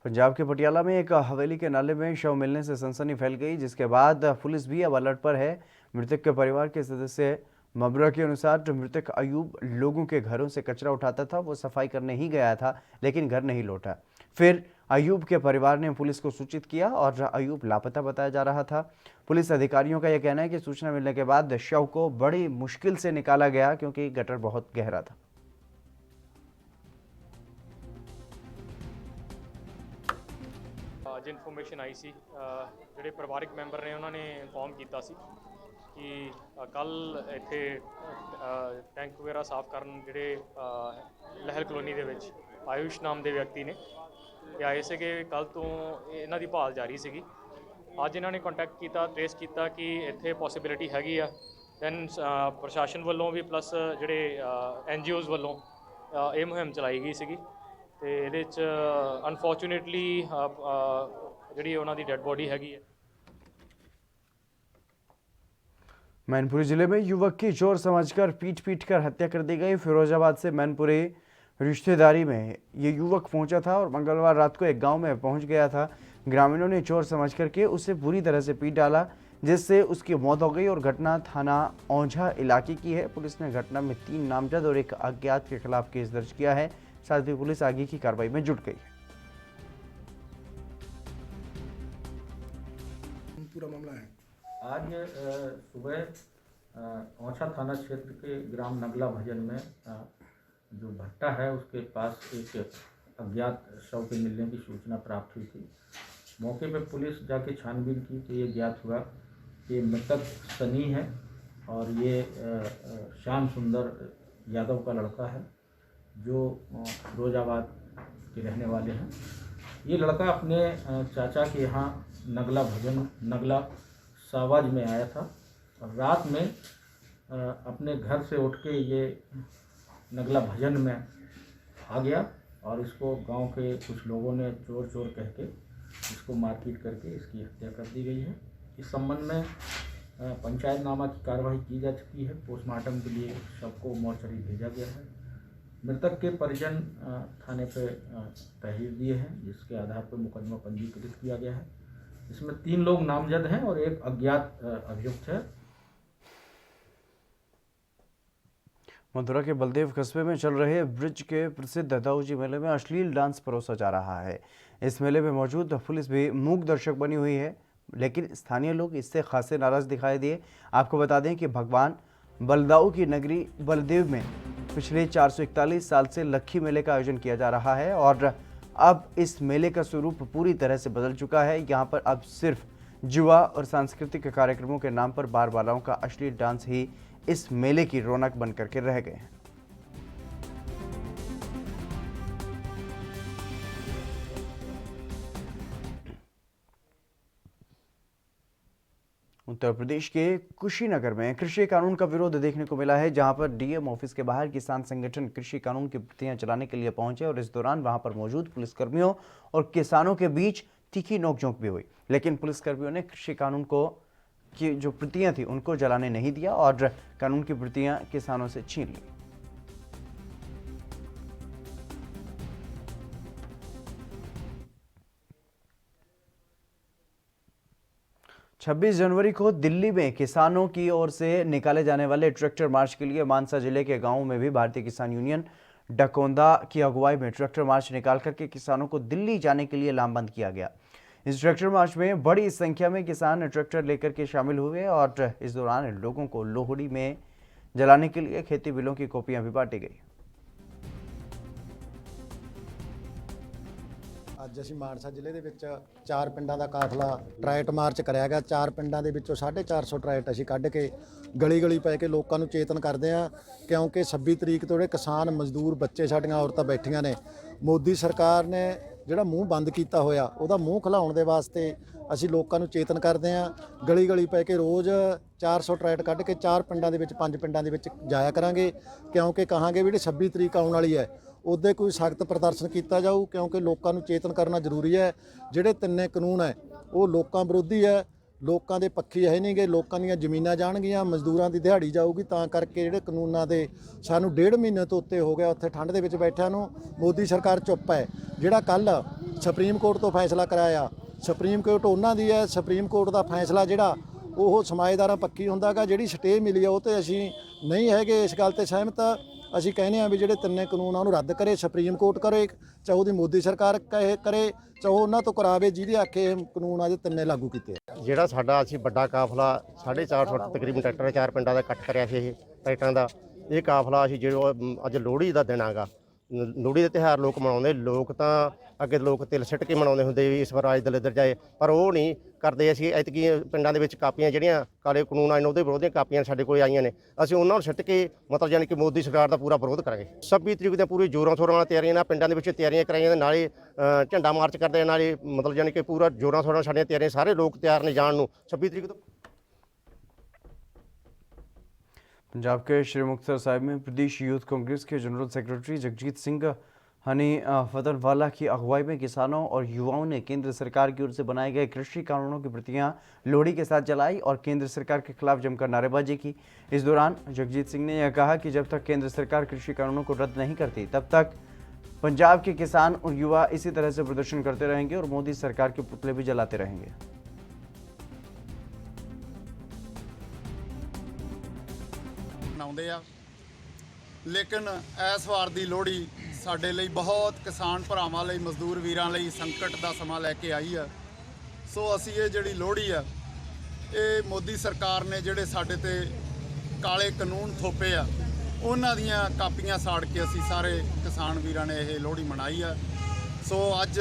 पंजाब के पटियाला में एक हवेली के नाले में शव मिलने से सनसनी फैल गई, जिसके बाद पुलिस भी अब अलर्ट पर है। मृतक के परिवार के सदस्य मबरा के अनुसार मृतक अयूब लोगों के घरों से कचरा उठाता था। वो सफाई करने ही गया था लेकिन घर नहीं लौटा। फिर अयूब के परिवार ने पुलिस को सूचित किया और अयूब लापता बताया जा रहा था। पुलिस अधिकारियों का यह कहना है कि सूचना मिलने के बाद शव को बड़ी मुश्किल से निकाला गया क्योंकि गटर बहुत गहरा था। ਅੱਜ ਇਨਫੋਰਮੇਸ਼ਨ ਆਈ ਸੀ ਜਿਹੜੇ ਪਰਿਵਾਰਕ ਮੈਂਬਰ ਨੇ ਉਹਨਾਂ ਨੇ ਇਨਫੋਰਮ ਕੀਤਾ ਸੀ ਕਿ ਕੱਲ ਇੱਥੇ ਟੈਂਕ ਵਗੈਰਾ ਸਾਫ਼ ਕਰਨ ਜਿਹੜੇ ਲਹਿਲ ਕਲੋਨੀ ਦੇ ਵਿੱਚ ਆਯੁਸ਼ ਨਾਮ ਦੇ ਵਿਅਕਤੀ ਨੇ ਇਹ ਆਏ ਸੀਗੇ। ਕੱਲ ਤੋਂ ਇਹਨਾਂ ਦੀ ਭਾਲ ਜਾਰੀ ਸੀਗੀ। ਅੱਜ ਇਹਨਾਂ ਨੇ ਕੰਟੈਕਟ ਕੀਤਾ, ਟ੍ਰੇਸ ਕੀਤਾ ਕਿ ਇੱਥੇ ਪੋਸੀਬਿਲਿਟੀ ਹੈਗੀ ਆ। ਦੈਨ ਪ੍ਰਸ਼ਾਸਨ ਵੱਲੋਂ ਵੀ ਪਲੱਸ ਜਿਹੜੇ NGOs ਵੱਲੋਂ ਇਹ ਮੁਹਿੰਮ ਚਲਾਈ ਗਈ ਸੀਗੀ ਤੇ ਇਹਦੇ 'ਚ ਅਨਫੋਰਚੂਨੇਟਲੀ ਜਿਹੜੀ ਉਹਨਾਂ ਦੀ ਡੈੱਡ ਬੋਡੀ ਹੈਗੀ ਹੈ। मैनपुरी जिले में युवक की चोर समझकर पीट कर हत्या कर दी गई। फिरोजाबाद से मैनपुरी रिश्तेदारी में ये युवक पहुंचा था और मंगलवार रात को एक गांव में पहुंच गया था। ग्रामीणों ने चोर समझ करके उसे बुरी तरह से पीट डाला, जिससे उसकी मौत हो गई और घटना थाना औंझा इलाके की है। पुलिस ने घटना में 3 नामजद और एक अज्ञात के खिलाफ केस दर्ज किया है। साथ ही पुलिस आगे की कार्रवाई में जुट गई है। पूरा मामला है आज सुबह औंछा थाना क्षेत्र के ग्राम नगला भजन में जो भट्टा है उसके पास एक अज्ञात शव के मिलने की सूचना प्राप्त हुई थी। मौके पर पुलिस जाके छानबीन की तो ये ज्ञात हुआ कि मृतक सनी है और ये श्याम सुंदर यादव का लड़का है जो फिरोजाबाद के रहने वाले हैं। ये लड़का अपने चाचा के यहाँ नगला भजन नगला सावाज में आया था और रात में अपने घर से उठ के ये नगला भजन में आ गया और इसको गांव के कुछ लोगों ने चोर चोर कह के इसको मारपीट करके इसकी हत्या कर दी गई है। इस संबंध में पंचायतनामा की कार्रवाई की जा चुकी है। पोस्टमार्टम के लिए शव को मोर्चरी भेजा गया है। मृतक के परिजन थाने पे तहरीर दिए हैं, जिसके आधार पर मुकदमा पंजीकृत किया गया है। इसमें 3 लोग नामजद हैं और एक अज्ञात अभियुक्त है। मथुरा के बलदेव कस्बे में चल रहे ब्रिज के प्रसिद्ध दाऊजी मेले में अश्लील डांस परोसा जा रहा है। इस मेले में मौजूद पुलिस भी मूक दर्शक बनी हुई है, लेकिन स्थानीय लोग इससे खासे नाराज दिखाई दिए। आपको बता दें कि भगवान बलदाऊ की नगरी बलदेव में पिछले 441 साल से लक्खी मेले का आयोजन किया जा रहा है और अब इस मेले का स्वरूप पूरी तरह से बदल चुका है। यहाँ पर अब सिर्फ जुआ और सांस्कृतिक कार्यक्रमों के नाम पर बार बालाओं का अश्लील डांस ही इस मेले की रौनक बनकर के रह गए हैं। उत्तर प्रदेश के कुशीनगर में कृषि कानून का विरोध देखने को मिला है, जहां पर डीएम ऑफिस के बाहर किसान संगठन कृषि कानून की प्रतियां चलाने के लिए पहुंचे और इस दौरान वहां पर मौजूद पुलिसकर्मियों और किसानों के बीच तीखी नोकझोंक भी हुई। लेकिन पुलिसकर्मियों ने कृषि कानून को की जो प्रतियां थी उनको जलाने नहीं दिया और कानून की प्रतियां किसानों से छीन ली। छब्बीस जनवरी को दिल्ली में किसानों की ओर से निकाले जाने वाले ट्रैक्टर मार्च के लिए मानसा जिले के गांवों में भी भारतीय किसान यूनियन डकोंदा की अगुवाई में ट्रैक्टर मार्च निकाल करके किसानों को दिल्ली जाने के लिए लामबंद किया गया। इस ट्रैक्टर मार्च में बड़ी संख्या में किसान ट्रैक्टर लेकर के शामिल हुए और इस दौरान लोगों को लोहड़ी में जलाने के लिए खेती बिलों की कॉपियां भी बांटी गई। आज ਅੱਜ ਅਸੀਂ ਮਾਨਸਾ ਜ਼ਿਲ੍ਹੇ ਦੇ ਵਿੱਚ 4 ਪਿੰਡਾਂ ਦਾ ਕਾਫਲਾ ਟਰੈਟ ਮਾਰਚ ਕਰਿਆ ਗਿਆ। 4 ਪਿੰਡਾਂ ਦੇ ਵਿੱਚੋਂ 450 ਟਰੈਟ ਅਸੀਂ ਕੱਢ ਕੇ ਗਲੀ ਗਲੀ ਪੈ ਕੇ ਲੋਕਾਂ ਨੂੰ ਚੇਤਨ ਕਰਦੇ ਹਾਂ, ਕਿਉਂਕਿ 26 ਤਰੀਕ ਤੋਂ ਜਿਹੜੇ ਕਿਸਾਨ ਮਜ਼ਦੂਰ ਬੱਚੇ ਸਾਡੀਆਂ ਔਰਤਾਂ ਬੈਠੀਆਂ ਨੇ, ਮੋਦੀ ਸਰਕਾਰ ਨੇ ਜਿਹੜਾ ਮੂੰਹ ਬੰਦ ਕੀਤਾ ਹੋਇਆ ਉਹਦਾ ਮੂੰਹ ਖੁਲਾਉਣ ਦੇ ਵਾਸਤੇ ਅਸੀਂ ਲੋਕਾਂ ਨੂੰ ਚੇਤਨ ਕਰਦੇ ਹਾਂ। ਗਲੀ ਗਲੀ ਪੈ ਕੇ ਰੋਜ਼ 400 ਟਰੈਟ ਕੱਢ ਕੇ 4 ਪਿੰਡਾਂ ਦੇ ਵਿੱਚ 5 ਪਿੰਡਾਂ ਦੇ ਵਿੱਚ ਜਾਇਆ ਕਰਾਂਗੇ, ਕਿਉਂਕਿ ਕਹਾਂਗੇ ਵੀ ਜਿਹੜੀ 26 ਤਰੀਕ ਆਉਣ ਵਾਲੀ ਹੈ ਉਹਦੇ ਕੋਈ ਸਖਤ ਪ੍ਰਦਰਸ਼ਨ ਕੀਤਾ ਜਾਊ, ਕਿਉਂਕਿ ਲੋਕਾਂ ਨੂੰ ਚੇਤਨ ਕਰਨਾ ਜ਼ਰੂਰੀ ਹੈ। ਜਿਹੜੇ ਤਿੰਨੇ ਕਾਨੂੰਨ ਹੈ ਉਹ ਲੋਕਾਂ ਵਿਰੋਧੀ ਹੈ, ਲੋਕਾਂ ਦੇ ਪੱਖੀ ਹੈ ਨਹੀਂਗੇ। ਲੋਕਾਂ ਦੀਆਂ ਜ਼ਮੀਨਾਂ ਜਾਣਗੀਆਂ, ਮਜ਼ਦੂਰਾਂ ਦੀ ਦਿਹਾੜੀ ਜਾਊਗੀ, ਤਾਂ ਕਰਕੇ ਜਿਹੜੇ ਕਾਨੂੰਨਾਂ ਦੇ ਸਾਨੂੰ 1.5 ਮਹੀਨੇ ਤੋਂ ਉੱਤੇ ਹੋ ਗਿਆ ਉੱਥੇ ਠੰਡ ਦੇ ਵਿੱਚ ਬੈਠਿਆਂ ਨੂੰ। ਮੋਦੀ ਸਰਕਾਰ ਚੁੱਪ ਹੈ। ਜਿਹੜਾ ਕੱਲ ਸੁਪਰੀਮ ਕੋਰਟ ਤੋਂ ਫੈਸਲਾ ਕਰਾਇਆ, ਸੁਪਰੀਮ ਕੋਰਟ ਉਹਨਾਂ ਦੀ ਹੈ। ਸੁਪਰੀਮ ਕੋਰਟ ਦਾ ਫੈਸਲਾ ਜਿਹੜਾ ਉਹ ਸਮਾਜਦਾਰਾਂ ਪੱਖੀ ਹੁੰਦਾ ਗਾ। ਜਿਹੜੀ ਸਟੇ ਮਿਲੀ ਆ ਉਹ ਤੇ ਅਸੀਂ ਨਹੀਂ ਹੈਗੇ ਇਸ ਗੱਲ ਤੇ ਸਹਿਮਤ। ਅਸੀਂ ਕਹਿੰਦੇ ਹਾਂ ਵੀ ਜਿਹੜੇ ਤਿੰਨੇ ਕਾਨੂੰਨ ਆ ਉਹਨੂੰ ਰੱਦ ਕਰੇ ਸੁਪਰੀਮ ਕੋਰਟ, ਕਰੇ ਚਾਹੇ ਉਹਦੀ ਮੋਦੀ ਸਰਕਾਰ ਕਰੇ, ਚਾਹੇ ਉਹਨਾਂ ਤੋਂ ਕਰਾਵੇ ਜਿਹਦੇ ਆਖੇ ਕਾਨੂੰਨ ਆ ਜੇ ਤਿੰਨੇ ਲਾਗੂ ਕੀਤੇ। ਜਿਹੜਾ ਸਾਡਾ ਅਸੀਂ ਵੱਡਾ ਕਾਫਲਾ 450 ਤਕਰੀਬਨ ਟਰੈਕਟਰ 4 ਪਿੰਡਾਂ ਦਾ ਇਕੱਠ ਕਰਿਆ ਸੀ, ਇਹ ਟਰੈਕਟਰਾਂ ਦਾ ਇਹ ਕਾਫਲਾ ਅਸੀਂ ਜਿਹੜਾ ਅੱਜ ਲੋਹੜੀ ਦਾ ਦਿਨ ਆਗਾ, ਲੋਹੜੀ ਦੇ ਤਿਉਹਾਰ ਲੋਕ ਮਨਾਉਂਦੇ। ਲੋਕ ਤਾਂ ਅੱਗੇ ਲੋਕ ਤਿਲ ਸਿੱਟ ਕੇ ਮਨਾਉਂਦੇ ਹੁੰਦੇ ਵੀ ਇਸ ਵਾਰ ਅੱਜ ਦਲਿੱਦਰ ਜਾਏ, ਪਰ ਉਹ ਨਹੀਂ ਕਰਦੇ। ਅਸੀਂ ਐਤਕੀ ਪਿੰਡਾਂ ਦੇ ਵਿੱਚ ਕਾਪੀਆਂ ਜਿਹੜੀਆਂ ਕਾਲੇ ਕਾਨੂੰਨ ਆਏ ਨੇ ਉਹਦੇ ਵਿਰੋਧ ਦੀਆਂ ਕਾਪੀਆਂ ਸਾਡੇ ਕੋਲ ਆਈਆਂ ਨੇ, ਅਸੀਂ ਉਹਨਾਂ ਨੂੰ ਸਿੱਟ ਕੇ ਮਤਲਬ ਯਾਨੀ ਕਿ ਮੋਦੀ ਸਰਕਾਰ ਦਾ ਪੂਰਾ ਵਿਰੋਧ ਕਰਾਂਗੇ। 26 ਤਰੀਕ ਦੀਆਂ ਪੂਰੀ ਜ਼ੋਰਾਂ ਸ਼ੋਰਾਂ ਨਾਲ ਤਿਆਰੀਆਂ ਨਾਲ ਪਿੰਡਾਂ ਦੇ ਵਿੱਚ ਤਿਆਰੀਆਂ ਕਰਾਈਆਂ ਨੇ, ਨਾਲੇ ਝੰਡਾ ਮਾਰਚ ਕਰਦੇ, ਨਾਲੇ ਮਤਲਬ ਯਾਨੀ ਕਿ ਪੂਰਾ ਜ਼ੋਰਾਂ ਸ਼ੋਰਾਂ ਨਾਲ ਸਾਡੀਆਂ ਤਿਆਰੀਆਂ, ਸਾਰੇ ਲੋਕ ਤਿਆਰ ਨੇ ਜਾਣ ਨੂੰ 26 ਤਰੀਕ ਤੋਂ। पंजाब के श्री मुक्तसर साहिब में प्रदेश यूथ कांग्रेस के जनरल सेक्रेटरी जगजीत सिंह हनी फतनवाला की अगुवाई में किसानों और युवाओं ने केंद्र सरकार की ओर से बनाए गए कृषि कानूनों की प्रतियां लोहड़ी के साथ जलाई और केंद्र सरकार के खिलाफ जमकर नारेबाजी की। इस दौरान जगजीत सिंह ने यह कहा कि जब तक केंद्र सरकार कृषि कानूनों को रद्द नहीं करती तब तक पंजाब के किसान और युवा इसी तरह से प्रदर्शन करते रहेंगे और मोदी सरकार के पुतले भी जलाते रहेंगे। ਮਨਾਉਂਦੇ ਆ, ਲੇਕਿਨ ਇਸ ਵਾਰ ਦੀ ਲੋਹੜੀ ਸਾਡੇ ਲਈ ਬਹੁਤ ਕਿਸਾਨ ਭਰਾਵਾਂ ਲਈ, ਮਜ਼ਦੂਰ ਵੀਰਾਂ ਲਈ ਸੰਕਟ ਦਾ ਸਮਾਂ ਲੈ ਕੇ ਆਈ ਆ। ਸੋ ਅਸੀਂ ਇਹ ਜਿਹੜੀ ਲੋਹੜੀ ਆ ਇਹ ਮੋਦੀ ਸਰਕਾਰ ਨੇ ਜਿਹੜੇ ਸਾਡੇ ਤੇ ਕਾਲੇ ਕਾਨੂੰਨ ਥੋਪੇ ਆ ਉਹਨਾਂ ਦੀਆਂ ਕਾਪੀਆਂ ਸਾੜ ਕੇ ਅਸੀਂ ਸਾਰੇ ਕਿਸਾਨ ਵੀਰਾਂ ਨੇ ਇਹ ਲੋਹੜੀ ਮਨਾਈ ਆ। ਸੋ ਅੱਜ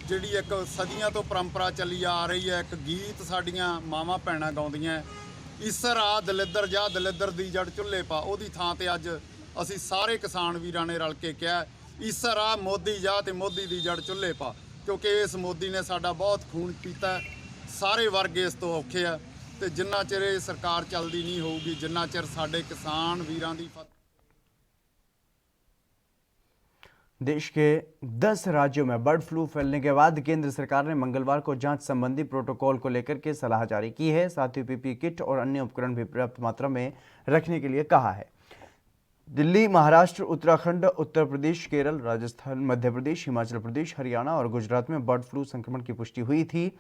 ਜਿਹੜੀ ਇੱਕ ਸਦੀਆਂ ਤੋਂ ਪਰੰਪਰਾ ਚੱਲੀ ਆ ਰਹੀ ਹੈ, ਇੱਕ ਗੀਤ ਸਾਡੀਆਂ ਮਾਵਾਂ ਭੈਣਾਂ ਗਾਉਂਦੀਆਂ, ਈਸਰ ਆ ਦਲਿੱਦਰ ਜਾ ਦਲਿੱਦਰ ਦੀ ਜੜ ਚੁੱਲ੍ਹੇ ਪਾ, ਉਹਦੀ ਥਾਂ ਤੇ ਅੱਜ ਅਸੀਂ ਸਾਰੇ ਕਿਸਾਨ ਵੀਰਾਂ ਨੇ ਰਲ ਕੇ ਕਿਹਾ ਈਸਰ ਆ ਮੋਦੀ ਜਾ ਤੇ ਮੋਦੀ ਦੀ ਜੜ ਚੁੱਲ੍ਹੇ ਪਾ, ਕਿਉਂਕਿ ਇਸ ਮੋਦੀ ਨੇ ਸਾਡਾ ਬਹੁਤ ਖੂਨ ਪੀਤਾ। ਸਾਰੇ ਵਰਗ ਇਸ ਤੋਂ ਔਖੇ ਆ ਤੇ ਜਿੰਨਾ ਚਿਰ ਇਹ ਸਰਕਾਰ ਚੱਲਦੀ ਨਹੀਂ ਹੋਊਗੀ, ਜਿੰਨਾ ਚਿਰ ਸਾਡੇ ਕਿਸਾਨ ਵੀਰਾਂ ਦੀ देश के 10 राज्यों में बर्ड फ्लू फैलने के बाद केंद्र सरकार ने मंगलवार को जांच संबंधी प्रोटोकॉल को लेकर के सलाह जारी की है। साथ ही पीपीई किट और अन्य उपकरण भी पर्याप्त मात्रा में रखने के लिए कहा है। दिल्ली, महाराष्ट्र, उत्तराखंड, उत्तर प्रदेश, केरल, राजस्थान, मध्य प्रदेश, हिमाचल प्रदेश, हरियाणा और गुजरात में बर्ड फ्लू संक्रमण की पुष्टि हुई थी।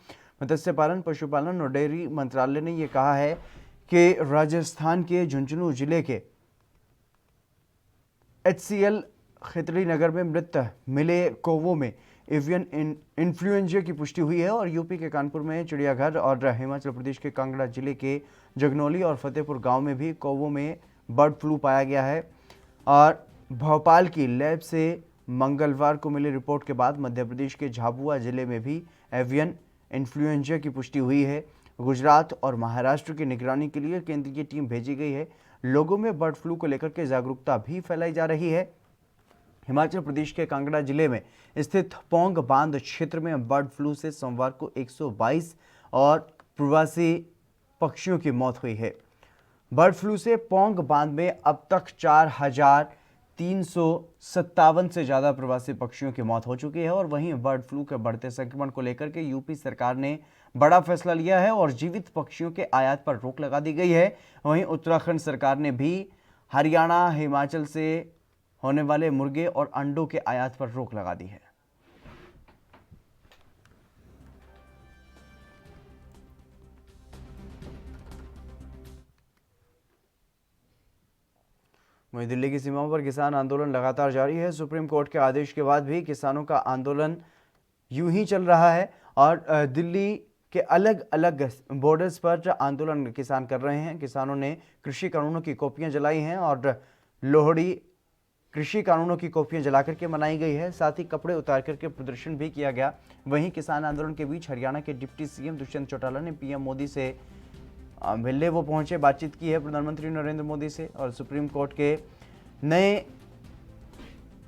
मत्स्य पालन, पशुपालन और डेयरी मंत्रालय ने यह कहा है कि राजस्थान के झुंझुनू जिले के HCL खेतड़ी नगर में मृत मिले कौवों में एवियन इन्फ्लुएंजा की पुष्टि हुई है और यूपी के कानपुर में चिड़ियाघर और हिमाचल प्रदेश के कांगड़ा जिले के जगनौली और फतेहपुर गांव में भी कौवों में बर्ड फ्लू पाया गया है। और भोपाल की लैब से मंगलवार को मिली रिपोर्ट के बाद मध्य प्रदेश के झाबुआ जिले में भी एवियन इन्फ्लुएंजा की पुष्टि हुई है। गुजरात और महाराष्ट्र की निगरानी के लिए केंद्रीय टीम भेजी गई है। लोगों में बर्ड फ्लू को लेकर के जागरूकता भी फैलाई जा रही है। हिमाचल प्रदेश के कांगड़ा जिले में स्थित पौंग बांध क्षेत्र में बर्ड फ्लू से सोमवार को 122 और प्रवासी पक्षियों की मौत हुई है। बर्ड फ्लू से पौंग बांध में अब तक 4,357 से ज़्यादा प्रवासी पक्षियों की मौत हो चुकी है। और वहीं बर्ड फ्लू के बढ़ते संक्रमण को लेकर के यूपी सरकार ने बड़ा फैसला लिया है और जीवित पक्षियों के आयात पर रोक लगा दी गई है। वहीं उत्तराखंड सरकार ने भी हरियाणा, हिमाचल से होने वाले मुर्गे और अंडों के आयात पर रोक लगा दी है। वहीं दिल्ली की सीमाओं पर किसान आंदोलन लगातार जारी है। सुप्रीम कोर्ट के आदेश के बाद भी किसानों का आंदोलन यूं ही चल रहा है और दिल्ली के अलग अलग बॉर्डर्स पर आंदोलन किसान कर रहे हैं। किसानों ने कृषि कानूनों की कॉपियां जलाई हैं और लोहड़ी कृषि कानूनों की कॉपियां जलाकर के मनाई गई है, साथ ही कपड़े उतार करके प्रदर्शन भी किया गया। वहीं किसान आंदोलन के बीच हरियाणा के डिप्टी सीएम दुष्यंत चौटाला ने पीएम मोदी से मिलने वो पहुंचे, बातचीत की है प्रधानमंत्री नरेंद्र मोदी से और सुप्रीम कोर्ट के नए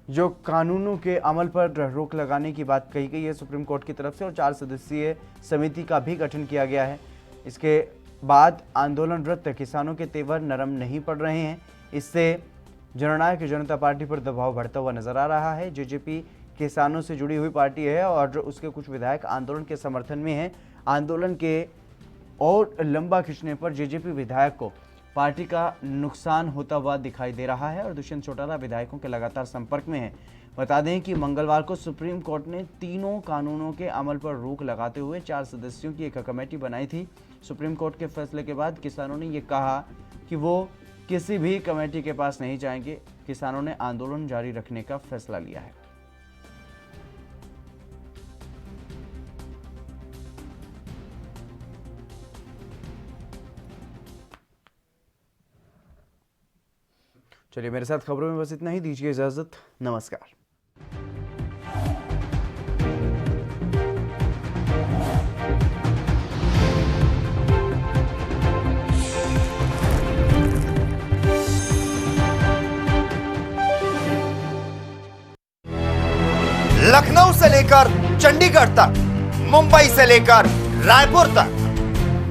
जो कानूनों के अमल पर रोक लगाने की बात कही गई है सुप्रीम कोर्ट की तरफ से, और 4 सदस्यीय समिति का भी गठन किया गया है। इसके बाद आंदोलनरत किसानों के तेवर नरम नहीं पड़ रहे हैं, इससे जननायक जनता पार्टी पर दबाव बढ़ता हुआ नजर आ रहा है। जेजेपी किसानों से जुड़ी हुई पार्टी है और उसके कुछ विधायक आंदोलन के समर्थन में हैं। आंदोलन के और लंबा खींचने पर जेजेपी विधायक को पार्टी का नुकसान होता हुआ दिखाई दे रहा है और दुष्यंत चौटाला विधायकों के लगातार संपर्क में है। बता दें कि मंगलवार को सुप्रीम कोर्ट ने तीनों कानूनों के अमल पर रोक लगाते हुए 4 सदस्यों की एक कमेटी बनाई थी। सुप्रीम कोर्ट के फैसले के बाद किसानों ने ये कहा कि वो किसी भी कमेटी के पास नहीं जाएंगे। किसानों ने आंदोलन जारी रखने का फैसला लिया है। चलिए मेरे साथ खबरों में बस इतना ही, दीजिए इजाजत, नमस्कार। लखनऊ से लेकर चंडीगढ़ तक, मुंबई से लेकर रायपुर तक,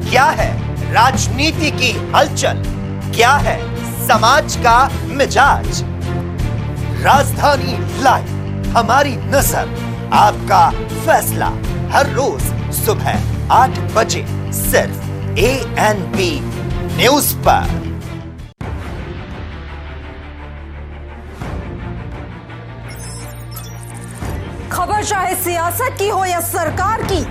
क्या है राजनीति की हलचल, क्या है समाज का मिजाज। राजधानी लाइव, हमारी नजर, आपका फैसला, हर रोज सुबह 8 बजे सिर्फ ANP न्यूज पर। खबर चाहे सियासत की हो या सरकार की,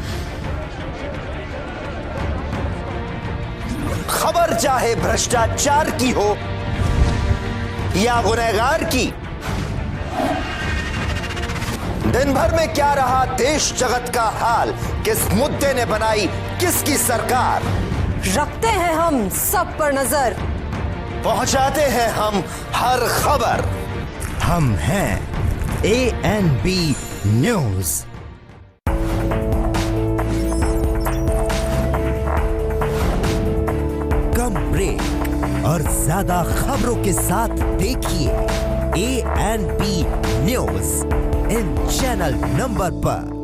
खबर चाहे भ्रष्टाचार की हो या गुनहगार की, दिन भर में क्या रहा देश जगत का हाल, किस मुद्दे ने बनाई किसकी सरकार, रखते हैं हम सब पर नजर, पहुंचाते हैं हम हर खबर। हम हैं ANP न्यूज। कम ब्रेक और ज्यादा खबरों के साथ देखिए ANP news in channel number पर।